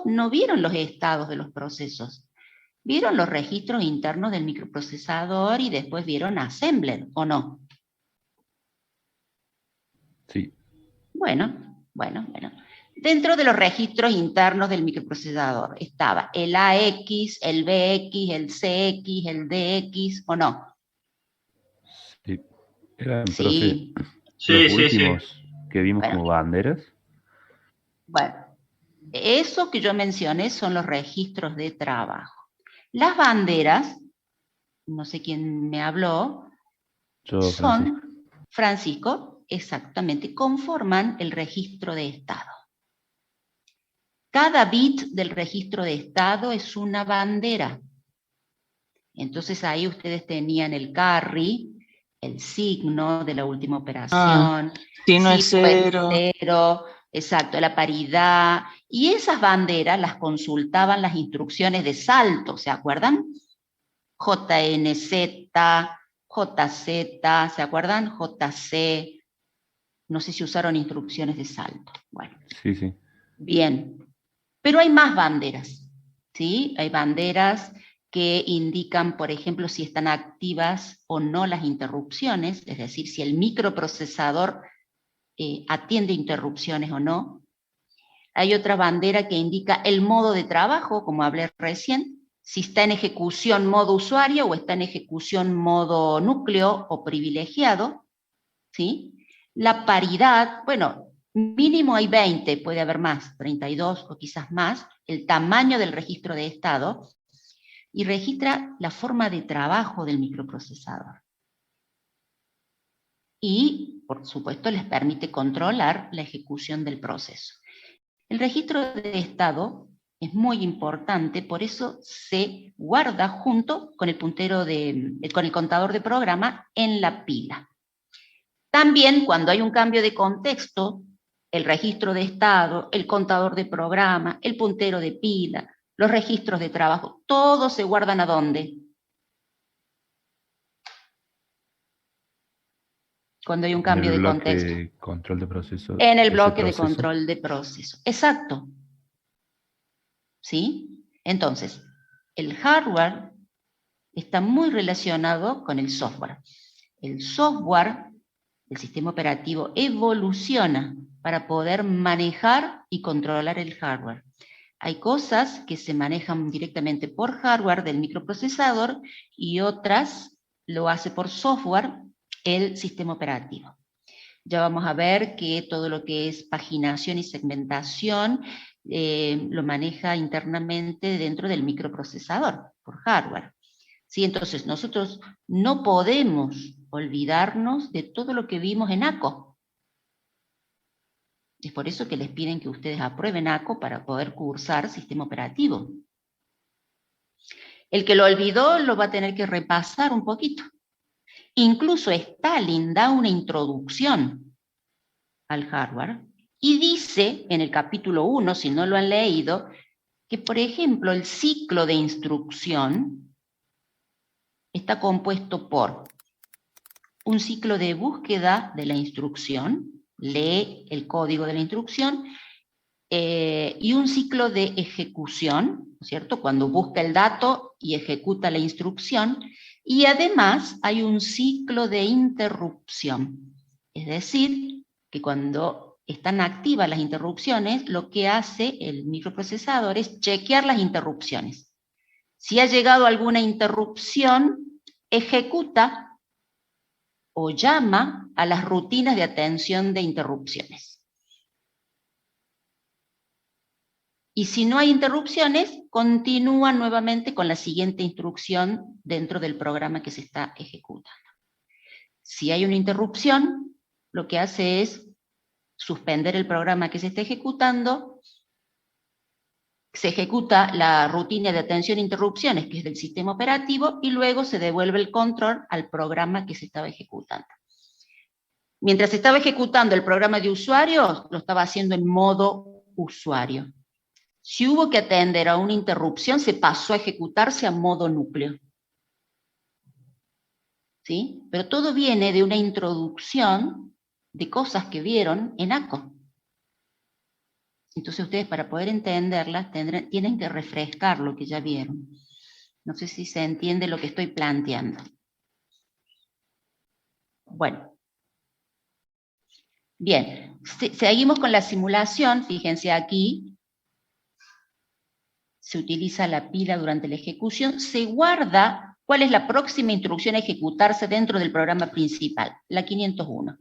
no vieron los estados de los procesos. Vieron los registros internos del microprocesador y después vieron assembler, ¿o no?
Sí.
Bueno. Dentro de los registros internos del microprocesador estaba el AX, el BX, el CX, el DX, ¿o no?
Sí. Eran,
Sí.
profe, los últimos que vimos como banderas.
Bueno, eso que yo mencioné son los registros de trabajo. Las banderas, no sé quién me habló, son, Francisco, exactamente, conforman el registro de estado. Cada bit del registro de estado es una bandera. Entonces ahí ustedes tenían el carry, el signo de la última operación.
Si no es 0.
Exacto, la paridad. Y esas banderas las consultaban las instrucciones de salto, ¿se acuerdan? JNZ, JZ, ¿se acuerdan? JC. No sé si usaron instrucciones de salto. Bueno.
Sí.
Bien. Pero hay más banderas, ¿sí? Hay banderas que indican, por ejemplo, si están activas o no las interrupciones, es decir, si el microprocesador atiende interrupciones o no. Hay otra bandera que indica el modo de trabajo, como hablé recién, si está en ejecución modo usuario o está en ejecución modo núcleo o privilegiado, ¿sí? La paridad, bueno, mínimo hay 20, puede haber más, 32 o quizás más, el tamaño del registro de estado, y registra la forma de trabajo del microprocesador. Y, por supuesto, les permite controlar la ejecución del proceso. El registro de estado es muy importante, por eso se guarda junto con el con el contador de programa en la pila. También cuando hay un cambio de contexto, el registro de estado, el contador de programa, el puntero de pila, los registros de trabajo, todos se guardan ¿a dónde? cuando hay un cambio de contexto.
En el bloque control de proceso.
En el bloque de control de proceso. Exacto. ¿Sí? Entonces, el hardware está muy relacionado con el software. El software, el sistema operativo, evoluciona para poder manejar y controlar el hardware. Hay cosas que se manejan directamente por hardware del microprocesador y otras lo hace por software el sistema operativo. Ya vamos a ver que todo lo que es paginación y segmentación lo maneja internamente dentro del microprocesador, por hardware. ¿Sí? Entonces, nosotros no podemos olvidarnos de todo lo que vimos en ACO. Es por eso que les piden que ustedes aprueben ACO para poder cursar sistema operativo. El que lo olvidó lo va a tener que repasar un poquito. Incluso Stalin da una introducción al hardware y dice en el capítulo 1, si no lo han leído, que por ejemplo el ciclo de instrucción está compuesto por un ciclo de búsqueda de la instrucción, lee el código de la instrucción, y un ciclo de ejecución, ¿cierto? Cuando busca el dato y ejecuta la instrucción, y además hay un ciclo de interrupción, es decir, que cuando están activas las interrupciones, lo que hace el microprocesador es chequear las interrupciones. Si ha llegado alguna interrupción, ejecuta o llama a las rutinas de atención de interrupciones. Y si no hay interrupciones, continúa nuevamente con la siguiente instrucción dentro del programa que se está ejecutando. Si hay una interrupción, lo que hace es suspender el programa que se está ejecutando, se ejecuta la rutina de atención a interrupciones, que es del sistema operativo, y luego se devuelve el control al programa que se estaba ejecutando. Mientras se estaba ejecutando el programa de usuarios, lo estaba haciendo en modo usuario. Si hubo que atender a una interrupción, se pasó a ejecutarse a modo núcleo. ¿Sí? Pero todo viene de una introducción de cosas que vieron en ACO. Entonces ustedes, para poder entenderlas, tienen que refrescar lo que ya vieron. No sé si se entiende lo que estoy planteando. Bueno. Bien, seguimos con la simulación. Fíjense aquí. Se utiliza la pila durante la ejecución. Se guarda cuál es la próxima instrucción a ejecutarse dentro del programa principal, la 501.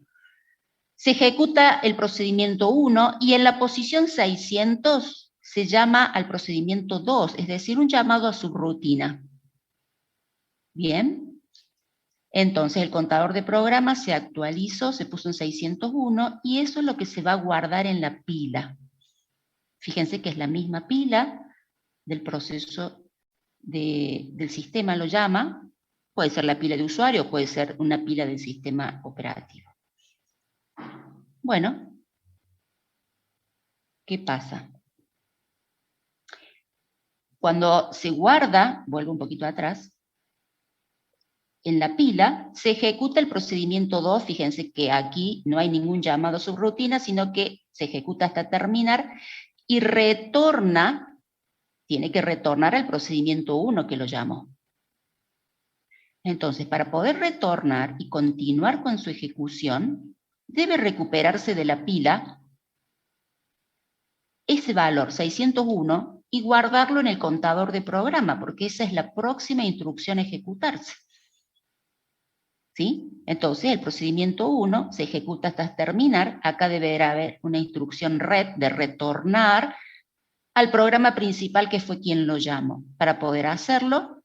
Se ejecuta el procedimiento 1 y en la posición 600 se llama al procedimiento 2, es decir, un llamado a subrutina. Bien. Entonces el contador de programas se actualizó, se puso en 601 y eso es lo que se va a guardar en la pila. Fíjense que es la misma pila del proceso del sistema, lo llama. Puede ser la pila de usuario, puede ser una pila del sistema operativo. Bueno, ¿qué pasa? Cuando se guarda, vuelvo un poquito atrás, en la pila se ejecuta el procedimiento 2, fíjense que aquí no hay ningún llamado a subrutina, sino que se ejecuta hasta terminar y retorna, tiene que retornar al procedimiento 1 que lo llamó. Entonces, para poder retornar y continuar con su ejecución, debe recuperarse de la pila ese valor 601 y guardarlo en el contador de programa, porque esa es la próxima instrucción a ejecutarse. ¿Sí? Entonces, el procedimiento 1 se ejecuta hasta terminar. Acá deberá haber una instrucción ret de retornar al programa principal que fue quien lo llamó. Para poder hacerlo,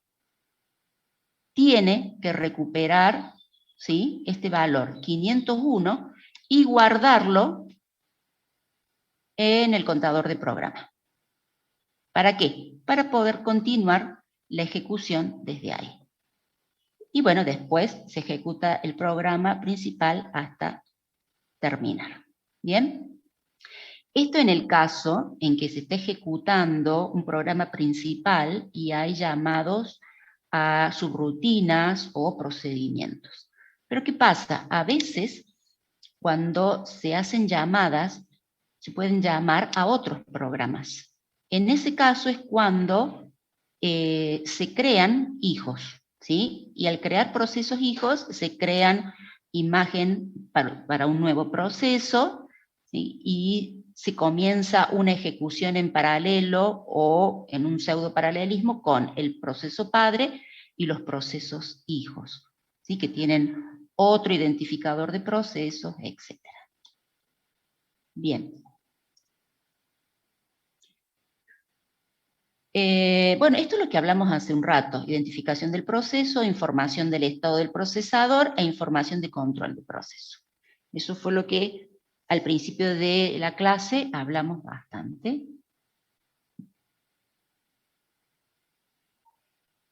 tiene que recuperar, ¿sí?, este valor 501 y guardarlo en el contador de programa. ¿Para qué? Para poder continuar la ejecución desde ahí. Y bueno, después se ejecuta el programa principal hasta terminar. ¿Bien? Esto en el caso en que se esté ejecutando un programa principal y hay llamados a subrutinas o procedimientos. Pero ¿qué pasa? A veces cuando se hacen llamadas, se pueden llamar a otros programas. En ese caso es cuando se crean hijos, ¿sí? Y al crear procesos hijos, se crean imagen para un nuevo proceso, ¿sí? Y se comienza una ejecución en paralelo o en un pseudo paralelismo con el proceso padre y los procesos hijos, ¿sí? Que tienen otro identificador de procesos, etc. Bien. Bueno, esto es lo que hablamos hace un rato: identificación del proceso, información del estado del procesador e información de control del proceso. Eso fue lo que al principio de la clase hablamos bastante.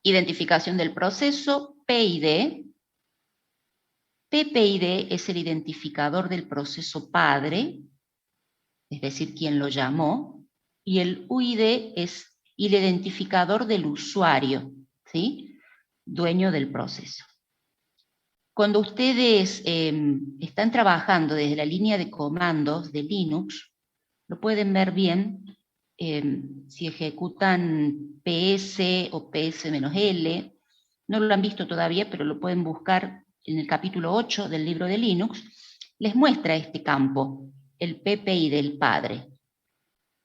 Identificación del proceso, PID. PPID es el identificador del proceso padre, es decir, quien lo llamó, y el UID es el identificador del usuario, ¿sí? Dueño del proceso. Cuando ustedes están trabajando desde la línea de comandos de Linux, lo pueden ver bien si ejecutan PS o PS-L. No lo han visto todavía, pero lo pueden buscar en el capítulo 8 del libro de Linux. Les muestra este campo, el PPI del padre.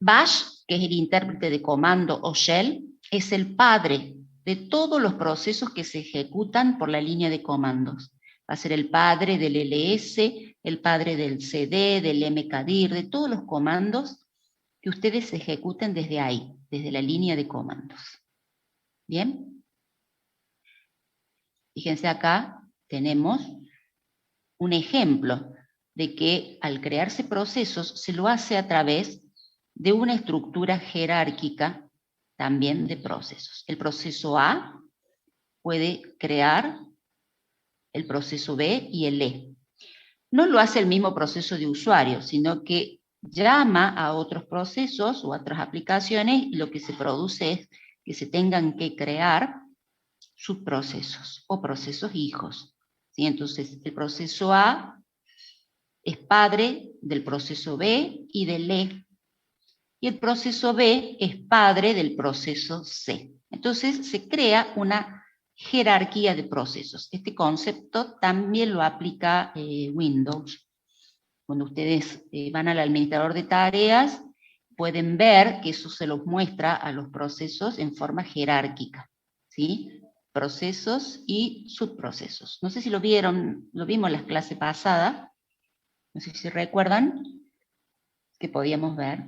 Bash, que es el intérprete de comando o shell, es el padre de todos los procesos que se ejecutan por la línea de comandos. Va a ser el padre del ls, el padre del cd, del mkdir, de todos los comandos que ustedes ejecuten desde ahí, desde la línea de comandos. ¿Bien? Fíjense acá, tenemos un ejemplo de que al crearse procesos se lo hace a través de una estructura jerárquica también de procesos. El proceso A puede crear el proceso B y el E. No lo hace el mismo proceso de usuario, sino que llama a otros procesos o a otras aplicaciones, y lo que se produce es que se tengan que crear subprocesos o procesos hijos, ¿sí? Entonces, el proceso A es padre del proceso B y del E, y el proceso B es padre del proceso C. Entonces, se crea una jerarquía de procesos. Este concepto también lo aplica Windows. Cuando ustedes van al administrador de tareas, pueden ver que eso se los muestra a los procesos en forma jerárquica, ¿sí? Procesos y subprocesos. No sé si lo vieron, lo vimos en la clase pasada, no sé si recuerdan, que podíamos ver.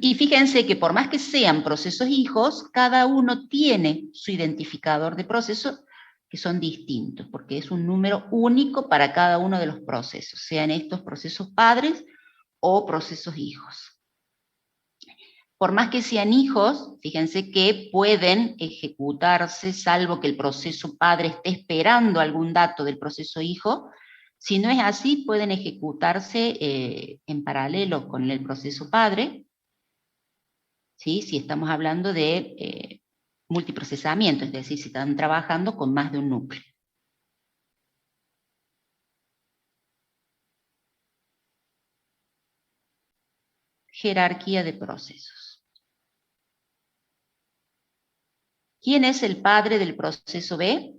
Y fíjense que por más que sean procesos hijos, cada uno tiene su identificador de proceso, que son distintos, porque es un número único para cada uno de los procesos, sean estos procesos padres o procesos hijos. Por más que sean hijos, fíjense que pueden ejecutarse, salvo que el proceso padre esté esperando algún dato del proceso hijo. Si no es así, pueden ejecutarse en paralelo con el proceso padre, ¿sí? Si estamos hablando de multiprocesamiento, es decir, si están trabajando con más de un núcleo. Jerarquía de procesos. ¿Quién es el padre del proceso B?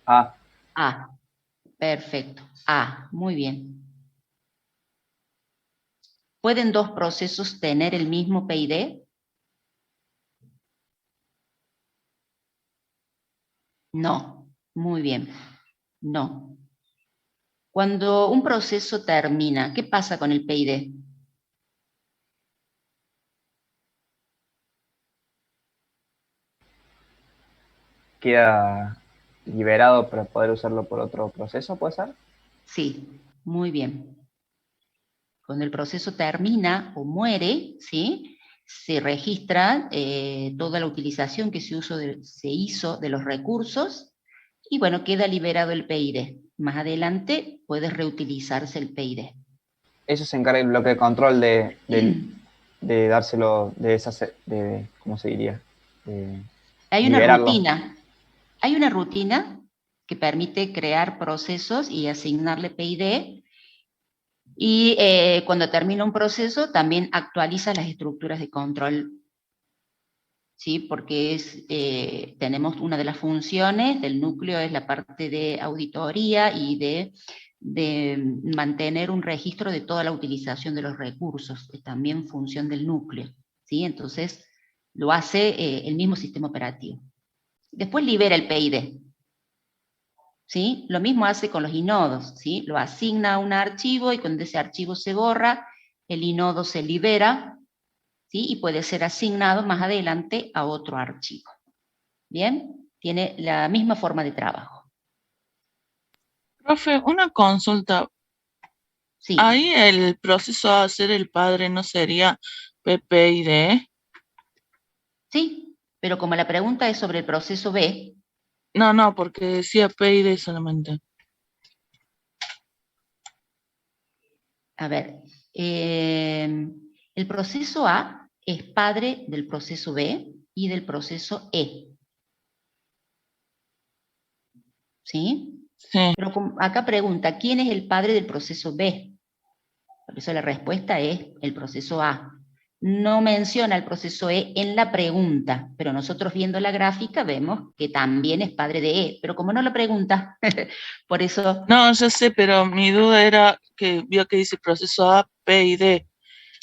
A.
A. Perfecto. A. Muy bien. ¿Pueden dos procesos tener el mismo PID? No. Muy bien. No. Cuando un proceso termina, ¿qué pasa con el PID?
Queda liberado para poder usarlo por otro proceso, ¿puede ser?
Sí, muy bien. Cuando el proceso termina o muere, ¿sí? Se registra toda la utilización que se hizo de los recursos y bueno, queda liberado el PID. Más adelante puede reutilizarse el PID.
Eso se encarga el bloque de control de dárselo, ¿cómo se diría?
Hay una
liberarlo.
rutina. Hay una rutina que permite crear procesos y asignarle PID. Y cuando termina un proceso, también actualiza las estructuras de control, ¿sí? Porque tenemos una de las funciones del núcleo, es la parte de auditoría y de mantener un registro de toda la utilización de los recursos, es también función del núcleo, ¿sí? Entonces, lo hace el mismo sistema operativo. Después libera el PID, ¿sí? Lo mismo hace con los inodos, ¿sí? Lo asigna a un archivo y cuando ese archivo se borra, el inodo se libera, ¿sí? Y puede ser asignado más adelante a otro archivo. ¿Bien? Tiene la misma forma de trabajo.
Profe, una consulta.
Sí.
Ahí el proceso a ser el padre no sería PPID.
Sí, pero como la pregunta es sobre el proceso B.
No, porque decía PID solamente.
A ver, el proceso A es padre del proceso B y del proceso E. ¿Sí?
Sí.
Pero acá pregunta, ¿quién es el padre del proceso B? Por eso la respuesta es el proceso A. No menciona el proceso E en la pregunta, pero nosotros viendo la gráfica vemos que también es padre de E, pero como no lo pregunta, por eso...
No, yo sé, pero mi duda era que vio que dice proceso A, P y D.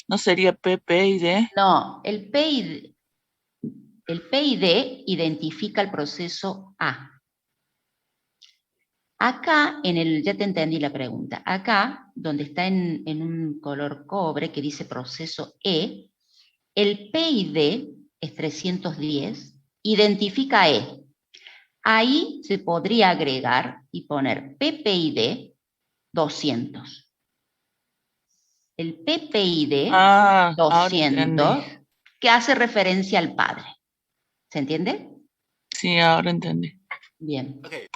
¿No sería PP y D?
No, el PID identifica el proceso A. Acá, ya te entendí la pregunta, acá, donde está en un color cobre que dice proceso E, el PID es 310, identifica E. Ahí se podría agregar y poner PPID 200. El PPID
Ahora entendí.
200, que hace referencia al padre. ¿Se entiende?
Sí, ahora entendí.
Bien. Okay.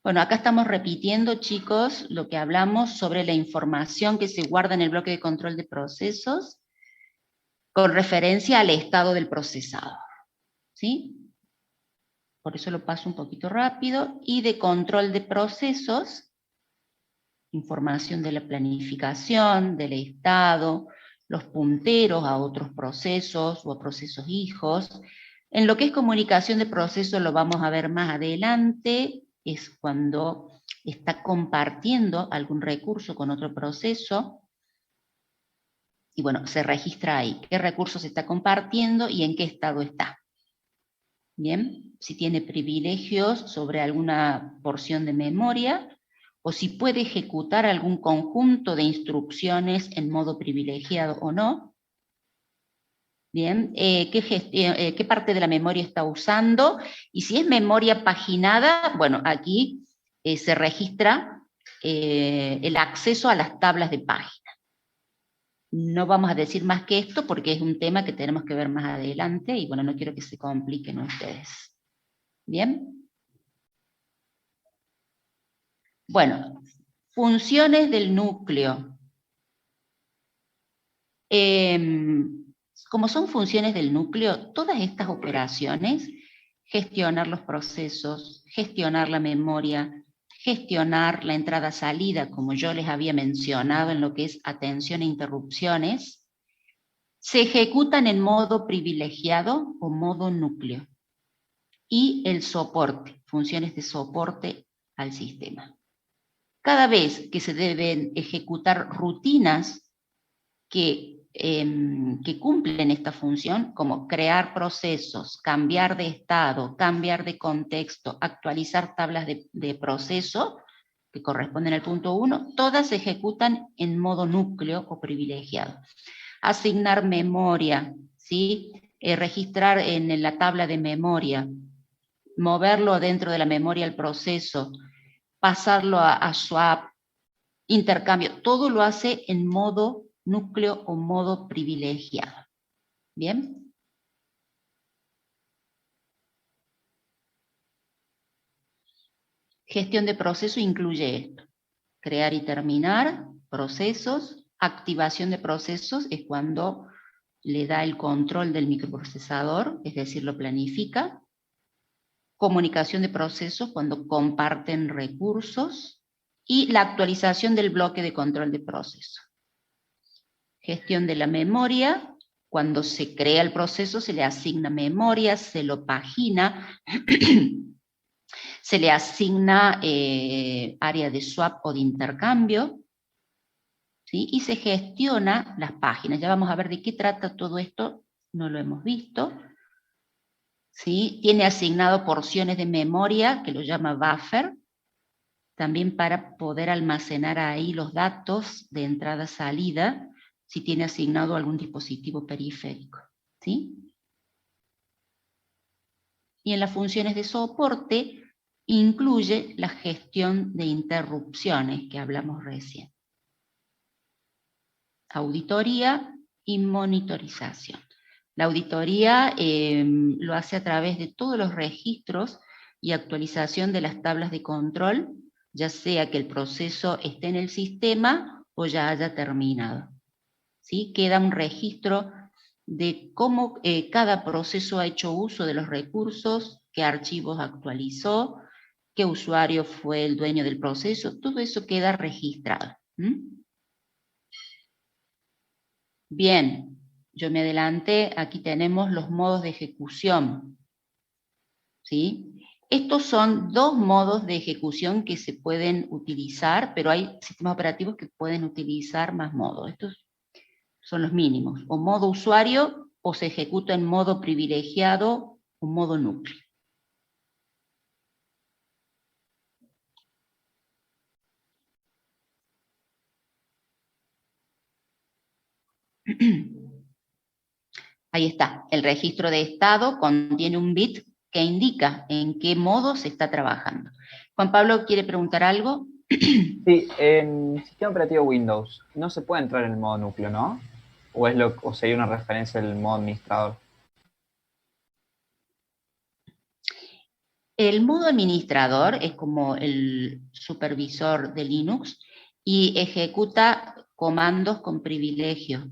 Bueno, acá estamos repitiendo, chicos, lo que hablamos sobre la información que se guarda en el bloque de control de procesos con referencia al estado del procesador. ¿Sí? Por eso lo paso un poquito rápido. Y de control de procesos, información de la planificación, del estado, los punteros a otros procesos o a procesos hijos. En lo que es comunicación de procesos lo vamos a ver más adelante, es cuando está compartiendo algún recurso con otro proceso. Y bueno, se registra ahí qué recurso se está compartiendo y en qué estado está. Bien, si tiene privilegios sobre alguna porción de memoria, o si puede ejecutar algún conjunto de instrucciones en modo privilegiado o no. Bien, qué parte de la memoria está usando, y si es memoria paginada, bueno, aquí se registra el acceso a las tablas de página. No vamos a decir más que esto porque es un tema que tenemos que ver más adelante, y bueno, no quiero que se compliquen ustedes. ¿Bien? Bueno, funciones del núcleo. Como son funciones del núcleo, todas estas operaciones, gestionar los procesos, gestionar la memoria, gestionar la entrada-salida, como yo les había mencionado en lo que es atención e interrupciones, se ejecutan en modo privilegiado o modo núcleo. Y el soporte, funciones de soporte al sistema. Cada vez que se deben ejecutar rutinas que cumplen esta función, como crear procesos, cambiar de estado, cambiar de contexto, actualizar tablas de proceso, que corresponden al punto 1, todas se ejecutan en modo núcleo o privilegiado. Asignar memoria, ¿sí? Registrar en la tabla de memoria, moverlo dentro de la memoria al proceso, pasarlo a swap, intercambio, todo lo hace en modo núcleo o modo privilegiado. ¿Bien? Gestión de proceso incluye esto. Crear y terminar procesos. Activación de procesos es cuando le da el control del microprocesador, es decir, lo planifica. comunicación de procesos cuando comparten recursos, y la actualización del bloque de control de proceso. Gestión de la memoria, cuando se crea el proceso se le asigna memoria, se lo pagina, se le asigna área de swap o de intercambio, ¿sí? Y se gestiona las páginas. Ya vamos a ver de qué trata todo esto, no lo hemos visto. ¿Sí? Tiene asignado porciones de memoria, que lo llama buffer, también para poder almacenar ahí los datos de entrada-salida, si tiene asignado algún dispositivo periférico. ¿Sí? Y en las funciones de soporte, incluye la gestión de interrupciones, que hablamos recién. Auditoría y monitorización. La auditoría lo hace a través de todos los registros y actualización de las tablas de control, ya sea que el proceso esté en el sistema o ya haya terminado. ¿Sí? Queda un registro de cómo cada proceso ha hecho uso de los recursos, qué archivos actualizó, qué usuario fue el dueño del proceso, todo eso queda registrado. Bien, yo me adelanté, aquí tenemos los modos de ejecución. ¿Sí? Estos son dos modos de ejecución que se pueden utilizar, pero hay sistemas operativos que pueden utilizar más modos. Estos son los mínimos. O modo usuario, o se ejecuta en modo privilegiado, o modo núcleo. Ahí está, el registro de estado contiene un bit que indica en qué modo se está trabajando. Juan Pablo, ¿quiere preguntar algo?
Sí, en sistema operativo Windows no se puede entrar en el modo núcleo, ¿no? ¿O sería una referencia al modo administrador?
El modo administrador es como el supervisor de Linux y ejecuta comandos con privilegio,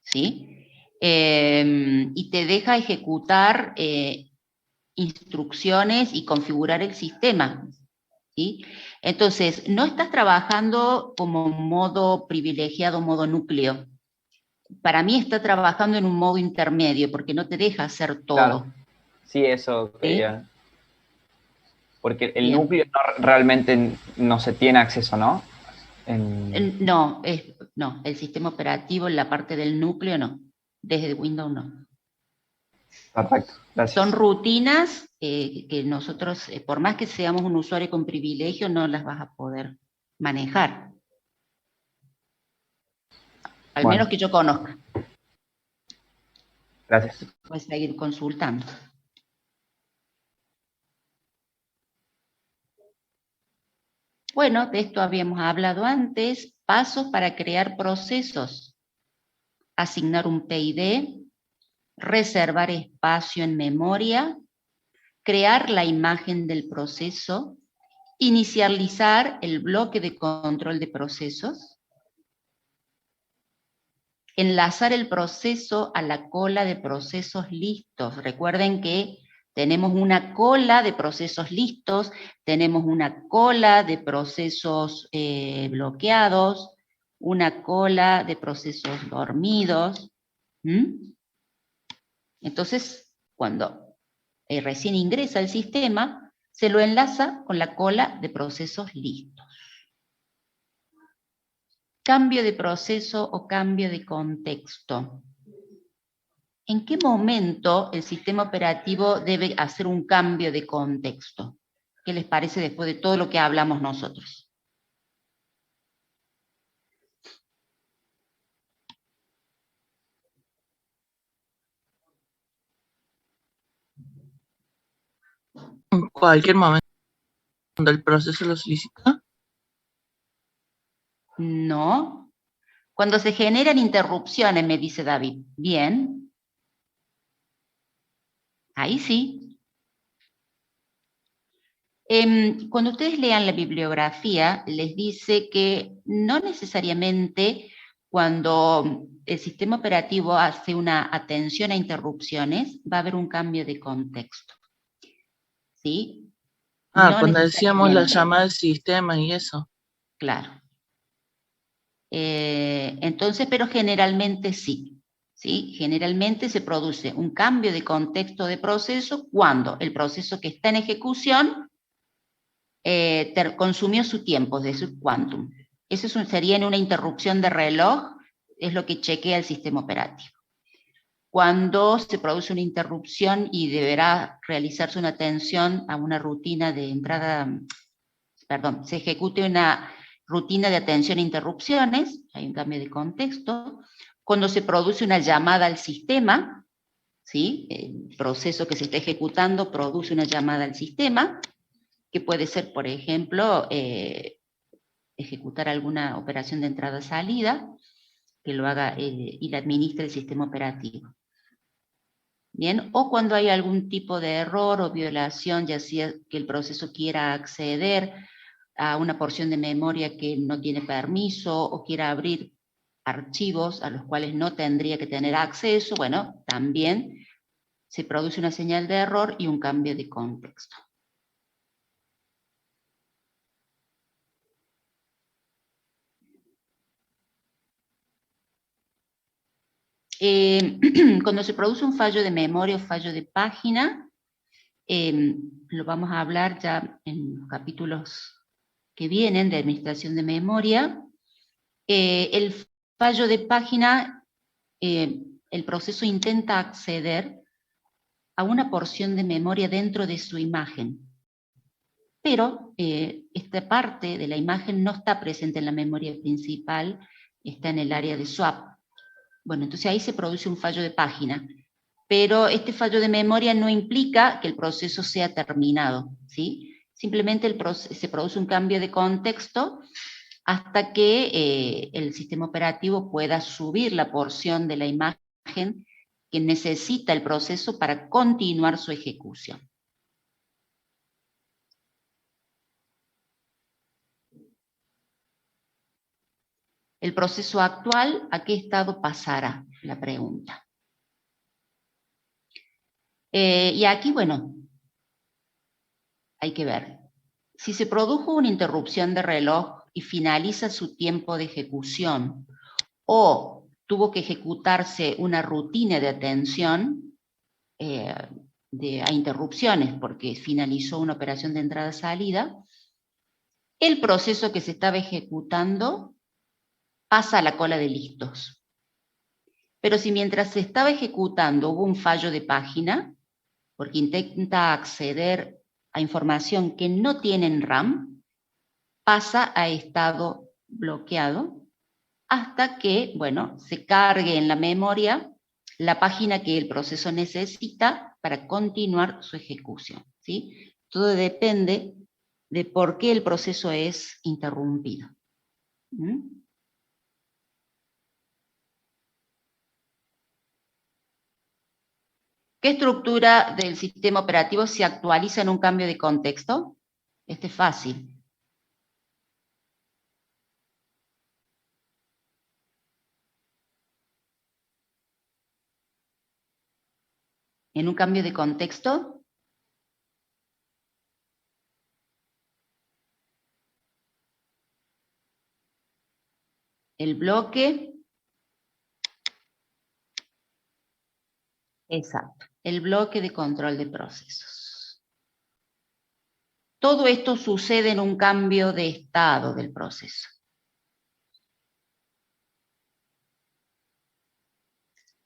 ¿sí? Y te deja ejecutar instrucciones y configurar el sistema, ¿sí? Entonces, no estás trabajando como modo privilegiado, modo núcleo. Para mí está trabajando en un modo intermedio, porque no te deja hacer todo.
Claro. Sí, eso quería.
¿Sí?
Porque el
Bien.
núcleo realmente no se tiene acceso, ¿no?
No, el sistema operativo en la parte del núcleo no. Desde Windows no.
Perfecto, gracias.
Son rutinas que nosotros, por más que seamos un usuario con privilegio, no las vas a poder manejar. Al menos que yo conozca.
Gracias.
Puedes seguir consultando. Bueno, de esto habíamos hablado antes. Pasos para crear procesos. Asignar un PID. Reservar espacio en memoria. Crear la imagen del proceso. Inicializar el bloque de control de procesos. Enlazar el proceso a la cola de procesos listos. Recuerden que tenemos una cola de procesos listos, tenemos una cola de procesos bloqueados, una cola de procesos dormidos. Entonces, cuando recién ingresa al sistema, se lo enlaza con la cola de procesos listos. Cambio de proceso o cambio de contexto. ¿En qué momento el sistema operativo debe hacer un cambio de contexto? ¿Qué les parece después de todo lo que hablamos nosotros?
En cualquier momento cuando el proceso lo solicita.
No. Cuando se generan interrupciones, me dice David. Bien. Ahí sí. Cuando ustedes lean la bibliografía, les dice que no necesariamente cuando el sistema operativo hace una atención a interrupciones, va a haber un cambio de contexto. ¿sí?
No cuando decíamos la llamada del sistema y eso.
Claro. Entonces, pero generalmente sí, ¿sí? Generalmente se produce un cambio de contexto de proceso cuando el proceso que está en ejecución consumió su tiempo, de su quantum. Eso sería en una interrupción de reloj, es lo que chequea el sistema operativo. Cuando se produce una interrupción y deberá realizarse una atención a una rutina de entrada, perdón, se ejecute una rutina de atención a interrupciones, hay un cambio de contexto. Cuando se produce una llamada al sistema, ¿sí? El proceso que se está ejecutando produce una llamada al sistema, que puede ser, por ejemplo, ejecutar alguna operación de entrada-salida, que lo haga y la administre el sistema operativo. Bien, o cuando hay algún tipo de error o violación, ya sea que el proceso quiera acceder a una porción de memoria que no tiene permiso o quiera abrir archivos a los cuales no tendría que tener acceso, bueno, también se produce una señal de error y un cambio de contexto. Cuando se produce un fallo de memoria o fallo de página, lo vamos a hablar ya en los capítulos que vienen de administración de memoria. El fallo de página, el proceso intenta acceder a una porción de memoria dentro de su imagen, pero esta parte de la imagen no está presente en la memoria principal, está en el área de swap. Bueno, entonces ahí se produce un fallo de página, pero este fallo de memoria no implica que el proceso sea terminado, ¿sí? Simplemente se produce un cambio de contexto hasta que el sistema operativo pueda subir la porción de la imagen que necesita el proceso para continuar su ejecución. El proceso actual, ¿a qué estado pasará? La pregunta. Y aquí, bueno, hay que ver. Si se produjo una interrupción de reloj y finaliza su tiempo de ejecución, o tuvo que ejecutarse una rutina de atención a interrupciones porque finalizó una operación de entrada-salida, el proceso que se estaba ejecutando pasa a la cola de listos. Pero si mientras se estaba ejecutando hubo un fallo de página, porque intenta acceder a información que no tiene en RAM, pasa a estado bloqueado hasta que, bueno, se cargue en la memoria la página que el proceso necesita para continuar su ejecución, ¿sí? Todo depende de por qué el proceso es interrumpido. ¿Mm? ¿Qué estructura del sistema operativo se actualiza en un cambio de contexto? Este es fácil. En un cambio de contexto, el bloque, exacto, el bloque de control de procesos. Todo esto sucede en un cambio de estado del proceso.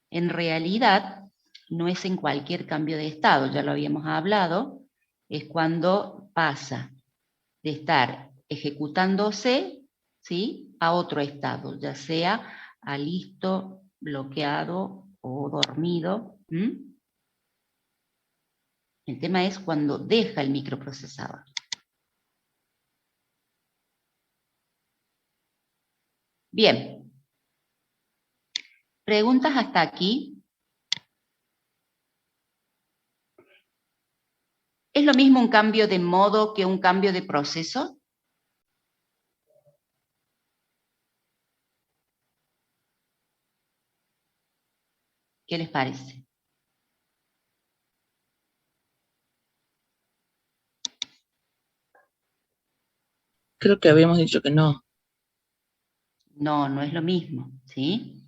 En realidad, no es en cualquier cambio de estado, ya lo habíamos hablado, es cuando pasa de estar ejecutándose, ¿sí?, a otro estado, ya sea a listo, bloqueado o dormido. El tema es cuando deja el microprocesador. Bien. ¿Preguntas hasta aquí? ¿Es lo mismo un cambio de modo que un cambio de proceso? ¿Qué les parece?
Creo que habíamos dicho que no.
No, no es lo mismo, ¿sí?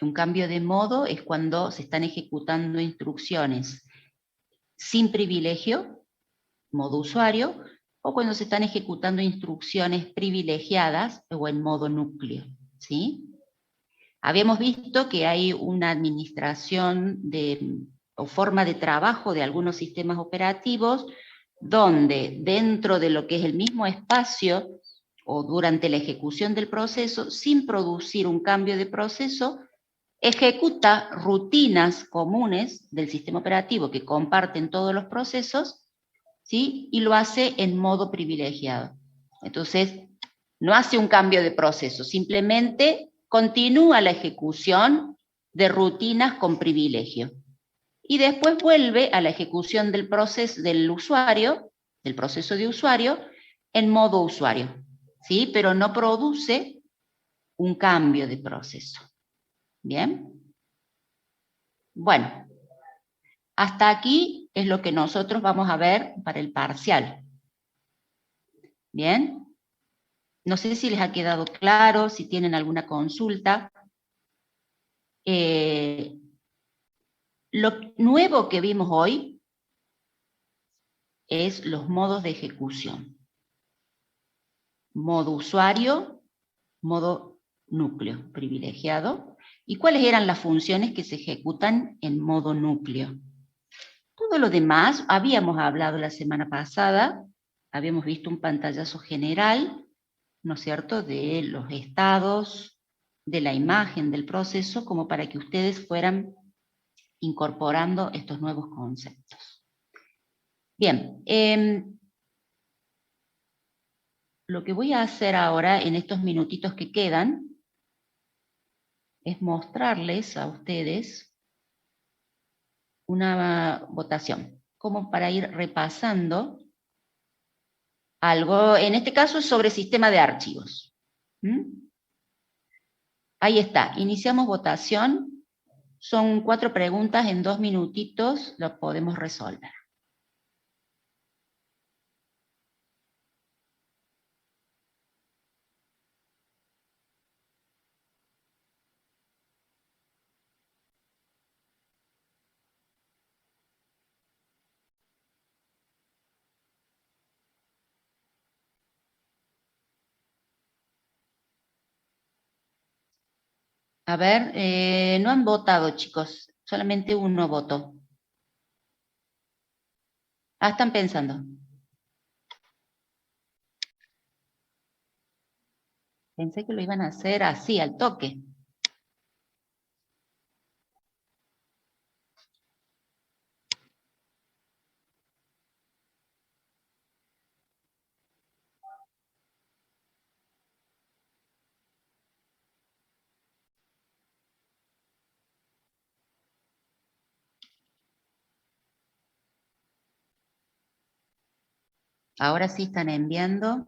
Un cambio de modo es cuando se están ejecutando instrucciones sin privilegio, modo usuario, o cuando se están ejecutando instrucciones privilegiadas o en modo núcleo, ¿sí? Habíamos visto que hay una administración o forma de trabajo de algunos sistemas operativos donde dentro de lo que es el mismo espacio o durante la ejecución del proceso, sin producir un cambio de proceso, ejecuta rutinas comunes del sistema operativo que comparten todos los procesos, ¿sí? Y lo hace en modo privilegiado. Entonces, no hace un cambio de proceso, simplemente continúa la ejecución de rutinas con privilegio. Y después vuelve a la ejecución del proceso del usuario, del proceso de usuario, en modo usuario, ¿sí? Pero no produce un cambio de proceso. ¿Bien? Bueno, hasta aquí es lo que nosotros vamos a ver para el parcial. ¿Bien? No sé si les ha quedado claro, si tienen alguna consulta. Lo nuevo que vimos hoy es los modos de ejecución. Modo usuario, modo núcleo privilegiado. ¿Y cuáles eran las funciones que se ejecutan en modo núcleo? Todo lo demás, habíamos hablado la semana pasada, habíamos visto un pantallazo general, ¿no es cierto?, de los estados, de la imagen del proceso, como para que ustedes fueran incorporando estos nuevos conceptos. Bien, lo que voy a hacer ahora en estos minutitos que quedan es mostrarles a ustedes una votación, como para ir repasando algo, en este caso es sobre sistema de archivos. Ahí está, iniciamos votación. Son 4 preguntas, en 2 minutitos lo podemos resolver. A ver, no han votado, chicos, solamente uno votó. Ah, están pensando. Pensé que lo iban a hacer así, al toque. Ahora sí están enviando.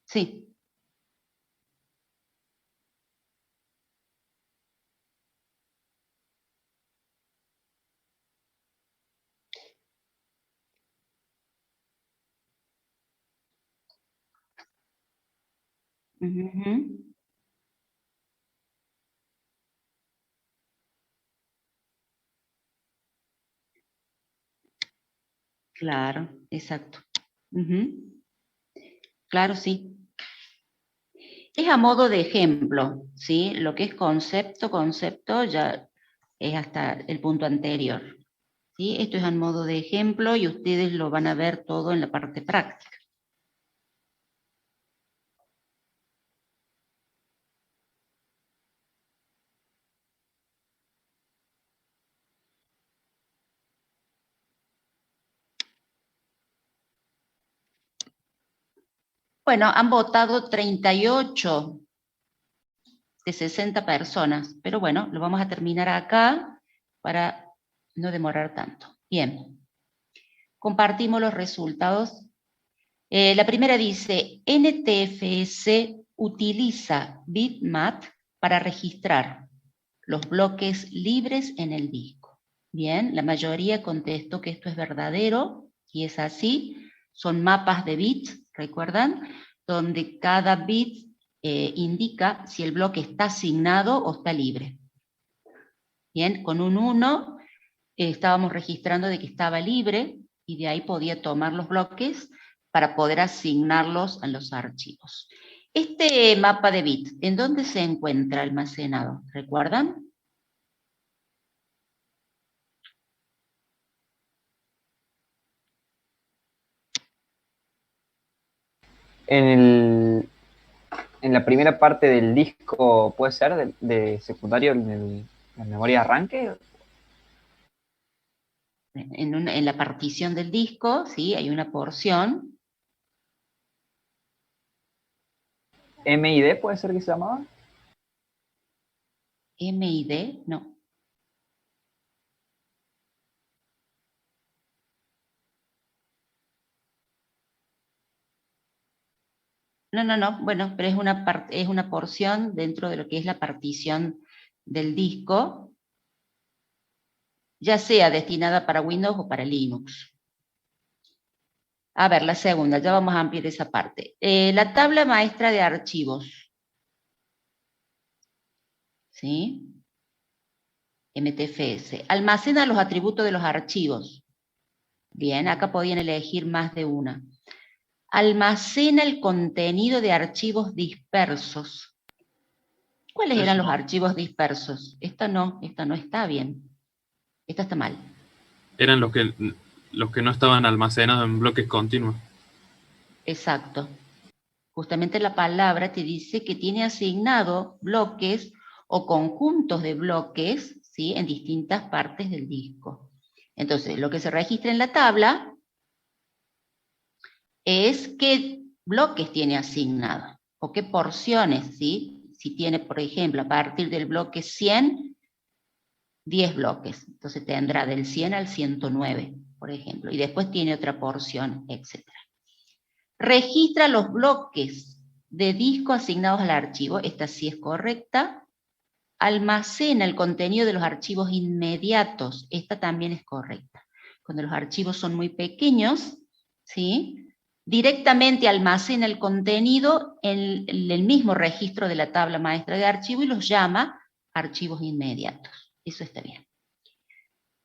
Sí. Ujú. Claro, exacto. Ujú. Claro, sí. Es a modo de ejemplo, ¿sí? Lo que es concepto ya es hasta el punto anterior, ¿sí? Esto es a modo de ejemplo y ustedes lo van a ver todo en la parte práctica. Bueno, han votado 38 de 60 personas, pero bueno, lo vamos a terminar acá para no demorar tanto. Bien, compartimos los resultados. La primera dice, NTFS utiliza bitmap para registrar los bloques libres en el disco. Bien, la mayoría contestó que esto es verdadero, y es así. Son mapas de bits, ¿recuerdan? Donde cada bit indica si el bloque está asignado o está libre. Bien, con un 1 estábamos registrando de que estaba libre, y de ahí podía tomar los bloques para poder asignarlos a los archivos. Este mapa de bits, ¿en dónde se encuentra almacenado? ¿Recuerdan?
En la primera parte del disco, ¿puede ser? De secundario, en la memoria de arranque.
En la partición del disco, ¿sí? Hay una porción.
MID, ¿puede ser que se llamaba?
MID, no. No, bueno, pero es una porción dentro de lo que es la partición del disco, ya sea destinada para Windows o para Linux. A ver, la segunda, ya vamos a ampliar esa parte. La tabla maestra de archivos. ¿Sí? MTFS. Almacena los atributos de los archivos. Bien, acá podían elegir más de una. Almacena el contenido de archivos dispersos. ¿Cuáles eran los archivos dispersos? Esta no está bien. Esta está mal.
Eran los que no estaban almacenados en bloques continuos.
Exacto. Justamente la palabra te dice que tiene asignado bloques o conjuntos de bloques, ¿sí? En distintas partes del disco. Entonces, lo que se registra en la tabla es qué bloques tiene asignado, o qué porciones, ¿sí? Si tiene, por ejemplo, a partir del bloque 100, 10 bloques. Entonces tendrá del 100 al 109, por ejemplo. Y después tiene otra porción, etc. Registra los bloques de disco asignados al archivo. Esta sí es correcta. Almacena el contenido de los archivos inmediatos. Esta también es correcta. Cuando los archivos son muy pequeños, ¿sí? Directamente almacena el contenido en el mismo registro de la tabla maestra de archivo y los llama archivos inmediatos. Eso está bien.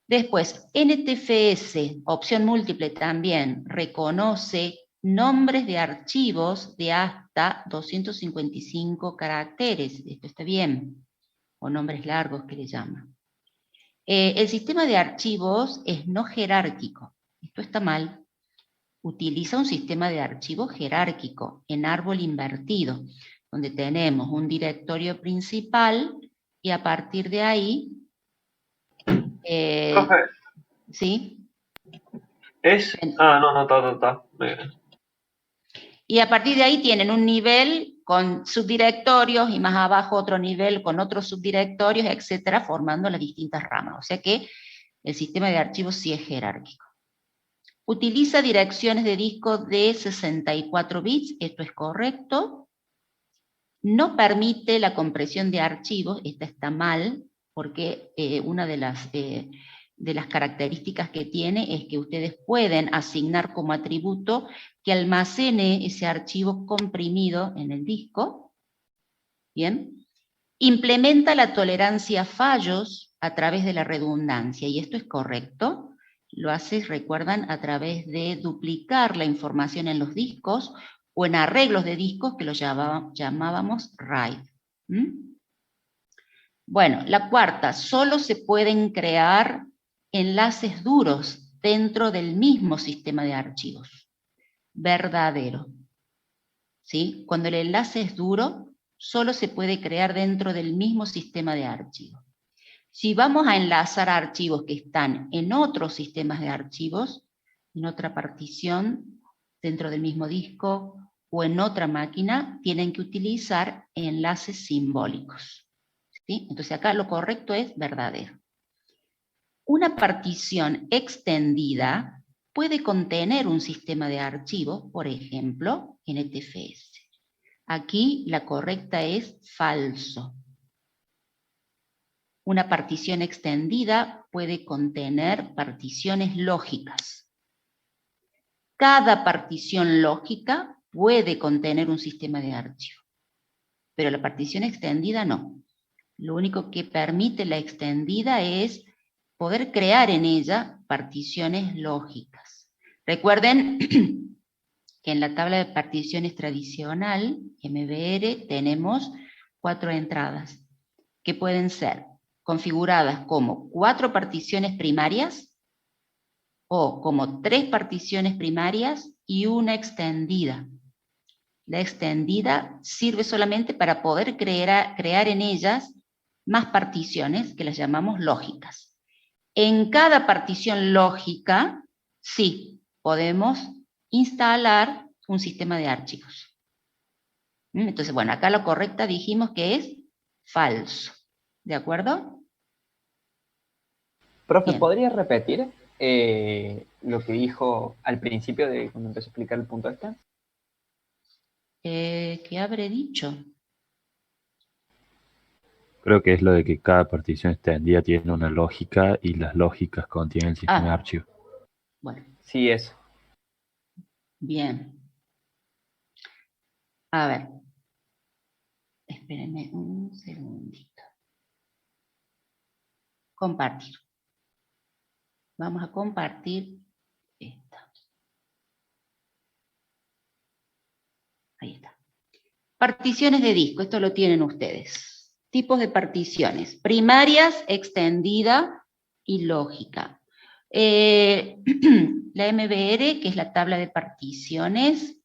Después, NTFS, opción múltiple también, reconoce nombres de archivos de hasta 255 caracteres. Esto está bien. O nombres largos que le llaman. El sistema de archivos es no jerárquico. Esto está mal. Utiliza un sistema de archivos jerárquico en árbol invertido, donde tenemos un directorio principal y a partir de ahí...
Profe.
¿Sí?
Está.
Y a partir de ahí tienen un nivel con subdirectorios y más abajo otro nivel con otros subdirectorios, etcétera, formando las distintas ramas. O sea que el sistema de archivos sí es jerárquico. Utiliza direcciones de disco de 64 bits, esto es correcto. No permite la compresión de archivos, esta está mal, porque una de las características que tiene es que ustedes pueden asignar como atributo que almacene ese archivo comprimido en el disco. Bien. Implementa la tolerancia a fallos a través de la redundancia, y esto es correcto. Lo hace, recuerdan, a través de duplicar la información en los discos o en arreglos de discos que los llamábamos RAID. Bueno, la cuarta, solo se pueden crear enlaces duros dentro del mismo sistema de archivos. Verdadero. ¿Sí? Cuando el enlace es duro, solo se puede crear dentro del mismo sistema de archivos. Si vamos a enlazar archivos que están en otros sistemas de archivos, en otra partición, dentro del mismo disco o en otra máquina, tienen que utilizar enlaces simbólicos. ¿Sí? Entonces acá lo correcto es verdadero. Una partición extendida puede contener un sistema de archivos, por ejemplo, NTFS. Aquí la correcta es falso. Una partición extendida puede contener particiones lógicas. Cada partición lógica puede contener un sistema de archivo, pero la partición extendida no. Lo único que permite la extendida es poder crear en ella particiones lógicas. Recuerden que en la tabla de particiones tradicional, MBR, tenemos 4 entradas, que pueden ser configuradas como 4 particiones primarias, o como 3 particiones primarias y una extendida. La extendida sirve solamente para poder crear en ellas más particiones, que las llamamos lógicas. En cada partición lógica, sí, podemos instalar un sistema de archivos. Entonces, bueno, acá lo correcta dijimos que es falso. ¿De acuerdo?
Profe,
Bien.
¿podría repetir lo que dijo al principio de cuando empezó a explicar el punto este?
¿Qué habré dicho?
Creo que es lo de que cada partición extendida tiene una lógica y las lógicas contienen el sistema de archivo.
Bueno.
Sí, eso.
Bien. A ver. Espérenme un segundito. Compartir. Vamos a compartir esta. Ahí está. Particiones de disco, esto lo tienen ustedes. Tipos de particiones. Primarias, extendida y lógica. La MBR, que es la tabla de particiones,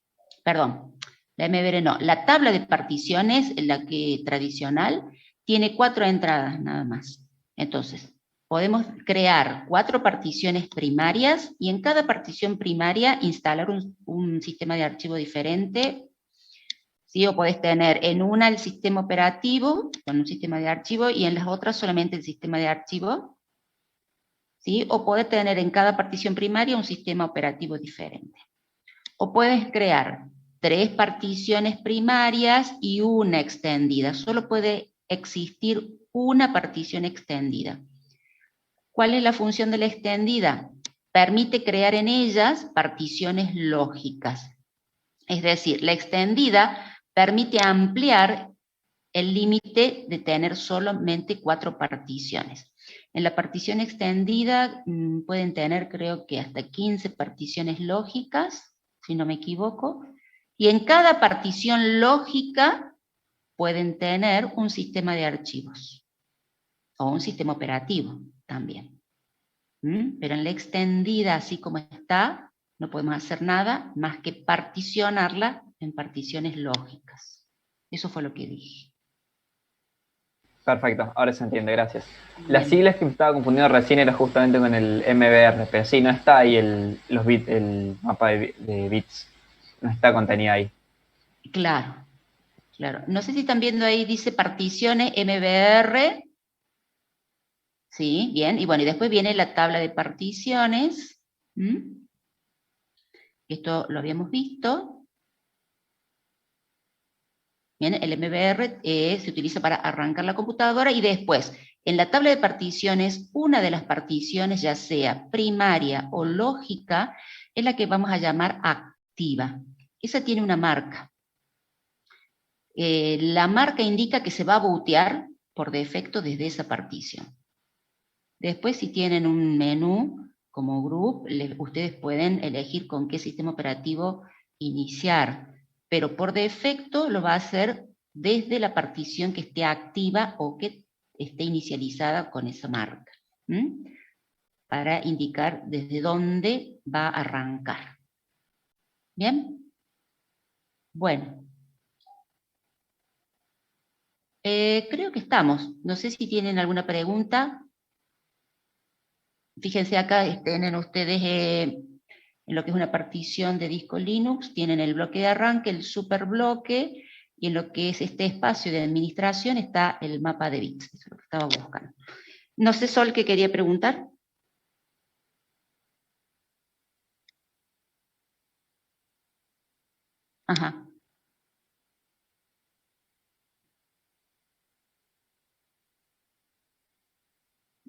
perdón, la MBR no, la tabla de particiones, la que tradicional, tiene 4 entradas nada más. Entonces, podemos crear 4 particiones primarias y en cada partición primaria instalar un sistema de archivo diferente. ¿Sí? O podés tener en una el sistema operativo, con un sistema de archivo, y en las otras solamente el sistema de archivo. ¿Sí? O podés tener en cada partición primaria un sistema operativo diferente. O puedes crear 3 particiones primarias y una extendida. Solo puede existir una partición extendida. ¿Cuál es la función de la extendida? Permite crear en ellas particiones lógicas. Es decir, la extendida permite ampliar el límite de tener solamente 4 particiones. En la partición extendida pueden tener, creo que hasta 15 particiones lógicas, si no me equivoco, y en cada partición lógica pueden tener un sistema de archivos, o un sistema operativo también. Pero en la extendida, así como está, no podemos hacer nada más que particionarla en particiones lógicas. Eso fue lo que dije.
Perfecto, ahora se entiende, gracias.
Bien.
Las siglas que me estaba confundiendo recién era justamente con el MBR, pero sí, no está ahí el mapa de bits, no está contenido ahí.
Claro, claro. No sé si están viendo ahí, dice particiones MBR. Sí, bien. Y bueno, y después viene la tabla de particiones. Esto lo habíamos visto. Bien, el MBR se utiliza para arrancar la computadora y después, en la tabla de particiones, una de las particiones, ya sea primaria o lógica, es la que vamos a llamar activa. Esa tiene una marca. La marca indica que se va a bootear por defecto desde esa partición. Después, si tienen un menú como group, ustedes pueden elegir con qué sistema operativo iniciar, pero por defecto lo va a hacer desde la partición que esté activa o que esté inicializada con esa marca, para indicar desde dónde va a arrancar. ¿Bien? Bueno. Creo que estamos. No sé si tienen alguna pregunta. Fíjense acá, tienen ustedes En lo que es una partición de disco Linux, tienen el bloque de arranque, el superbloque, y en lo que es este espacio de administración está el mapa de bits. Eso es lo que estaba buscando. No sé, Sol, ¿qué quería preguntar? Ajá.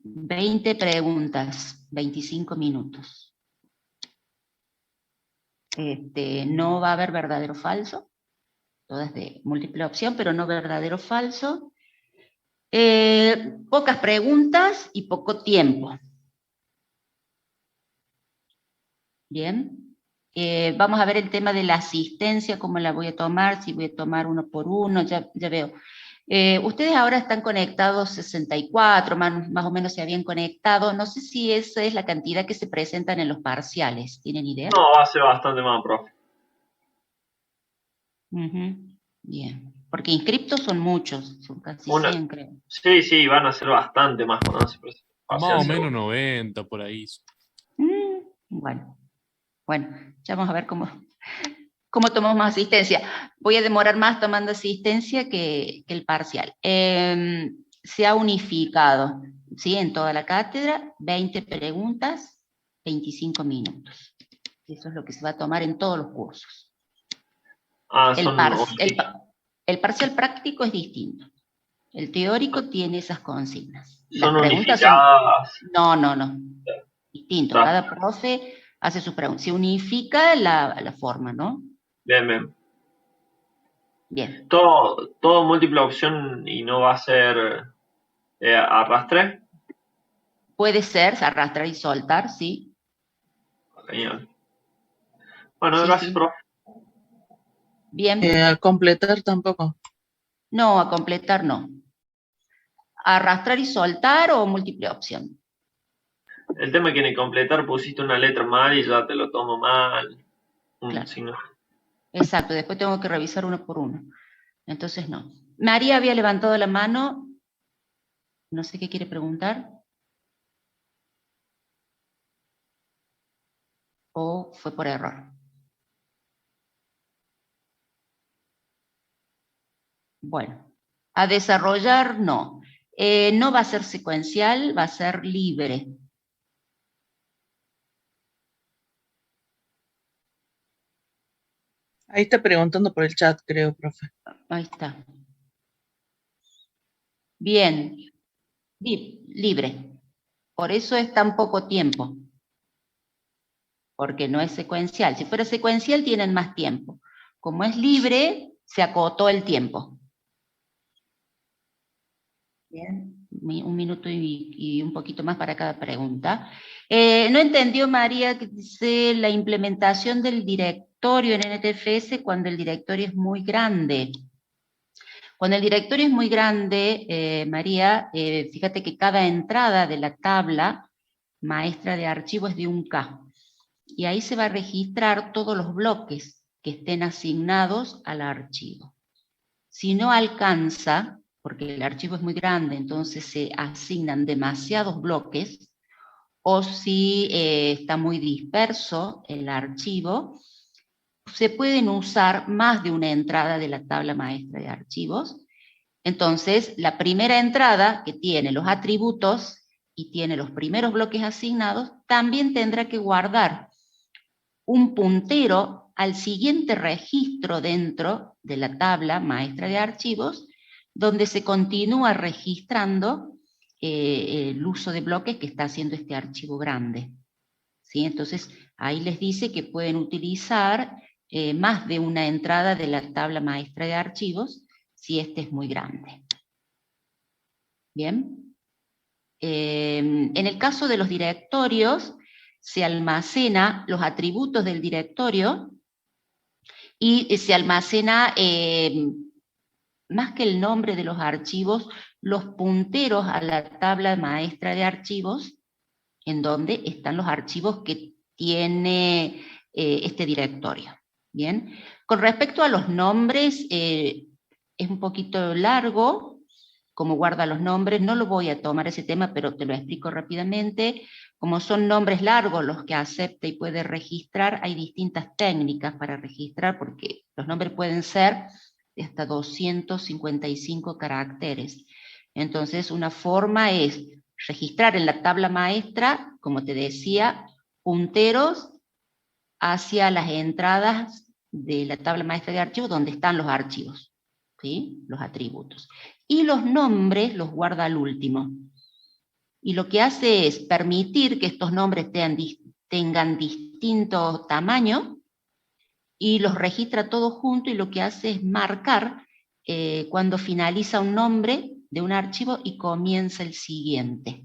20 preguntas, 25 minutos. No va a haber verdadero o falso, todas de múltiple opción, pero no verdadero o falso. Pocas preguntas y poco tiempo. Bien. Vamos a ver el tema de la asistencia, cómo la voy a tomar, si voy a tomar uno por uno, ya veo. Ustedes ahora están conectados 64, más o menos se habían conectado. No sé si esa es la cantidad que se presentan en los parciales. ¿Tienen idea?
No, va a ser bastante más, profe.
Bien. Porque inscriptos son muchos, son casi 100, creo.
Sí, van a ser bastante más cuando se presenten.
Más o menos 90 por ahí.
Bueno, ya vamos a ver cómo tomamos más asistencia. Voy a demorar más tomando asistencia que el parcial. Se ha unificado, ¿sí? En toda la cátedra, 20 preguntas, 25 minutos. Eso es lo que se va a tomar en todos los cursos. El parcial práctico es distinto. El teórico tiene esas consignas. Las preguntas son... No. Distinto. Cada profe hace sus preguntas. Se unifica la forma, ¿no? Bien.
Todo múltiple opción y no va a ser arrastre.
Puede ser, arrastrar y soltar, sí.
Genial. Bueno, gracias, profe.
Bien.
¿A completar tampoco?
No, a completar no. ¿Arrastrar y soltar o múltiple opción?
El tema es que en el completar pusiste una letra mal y ya te lo tomo mal.
Claro.
Signo.
Exacto, después tengo que revisar uno por uno. Entonces no. María había levantado la mano. No sé qué quiere preguntar. ¿O fue por error? Bueno, a desarrollar no. No va a ser secuencial, va a ser libre.
Ahí está preguntando por el chat, creo, profe.
Ahí está. Bien. Libre. Por eso es tan poco tiempo. Porque no es secuencial. Si fuera secuencial tienen más tiempo. Como es libre, se acotó el tiempo. Bien, 1 minuto y un poquito más para cada pregunta. No entendió María que dice la implementación del directorio en NTFS cuando el directorio es muy grande. Cuando el directorio es muy grande, María, fíjate que cada entrada de la tabla maestra de archivos es de 1K. Y ahí se va a registrar todos los bloques que estén asignados al archivo. Si no alcanza, porque el archivo es muy grande, entonces se asignan demasiados bloques, o si está muy disperso el archivo, se pueden usar más de una entrada de la tabla maestra de archivos. Entonces, la primera entrada, que tiene los atributos y tiene los primeros bloques asignados, también tendrá que guardar un puntero al siguiente registro dentro de la tabla maestra de archivos, donde se continúa registrando el uso de bloques que está haciendo este archivo grande. ¿Sí? Entonces, ahí les dice que pueden utilizar más de una entrada de la tabla maestra de archivos si este es muy grande. Bien. En el caso de los directorios, se almacena los atributos del directorio y se almacena, más que el nombre de los archivos, los punteros a la tabla maestra de archivos, en donde están los archivos que tiene este directorio. Bien. Con respecto a los nombres, es un poquito largo, cómo guarda los nombres. No lo voy a tomar ese tema, pero te lo explico rápidamente. Como son nombres largos los que acepta y puede registrar, hay distintas técnicas para registrar, porque los nombres pueden ser de hasta 255 caracteres. Entonces, una forma es registrar en la tabla maestra, como te decía, punteros hacia las entradas de la tabla maestra de archivos donde están los archivos, ¿sí? Los atributos. Y los nombres los guarda al último. Y lo que hace es permitir que estos nombres tengan distinto tamaño y los registra todos juntos, y lo que hace es marcar cuando finaliza un nombre de un archivo y comienza el siguiente.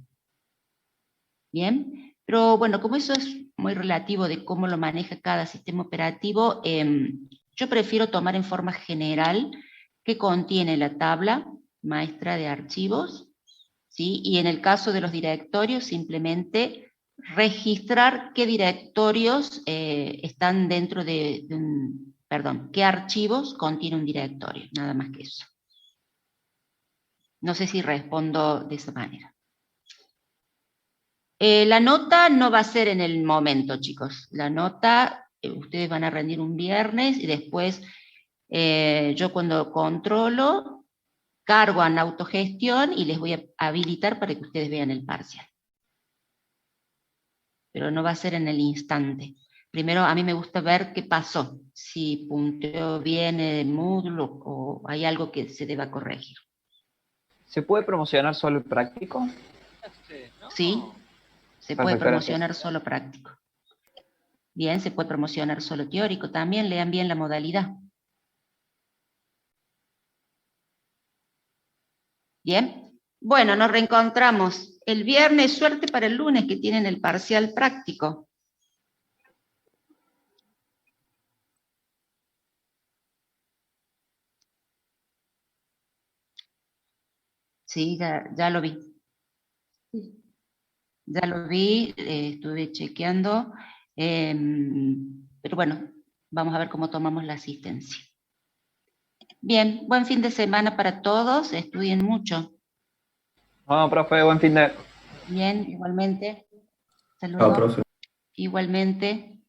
¿Bien? Pero bueno, como eso es muy relativo de cómo lo maneja cada sistema operativo, yo prefiero tomar en forma general qué contiene la tabla maestra de archivos, ¿sí? Y en el caso de los directorios, simplemente registrar qué directorios están dentro de un, perdón, qué archivos contiene un directorio, nada más que eso. No sé si respondo de esa manera. La nota no va a ser en el momento, chicos. La nota, ustedes van a rendir un viernes y después yo cuando controlo, cargo en autogestión y les voy a habilitar para que ustedes vean el parcial. Pero no va a ser en el instante. Primero a mí me gusta ver qué pasó, si punteó bien el módulo o hay algo que se deba corregir.
¿Se puede promocionar solo el práctico?
Sí, se puede promocionar solo práctico. Bien, se puede promocionar solo teórico también, lean bien la modalidad. Bien, bueno, nos reencontramos el viernes, suerte para el lunes que tienen el parcial práctico. Sí, ya lo vi. Ya lo vi, estuve chequeando, pero bueno, vamos a ver cómo tomamos la asistencia. Bien, buen fin de semana para todos, estudien mucho.
No, profe, buen fin de...
Bien, igualmente. Saludos. Igualmente.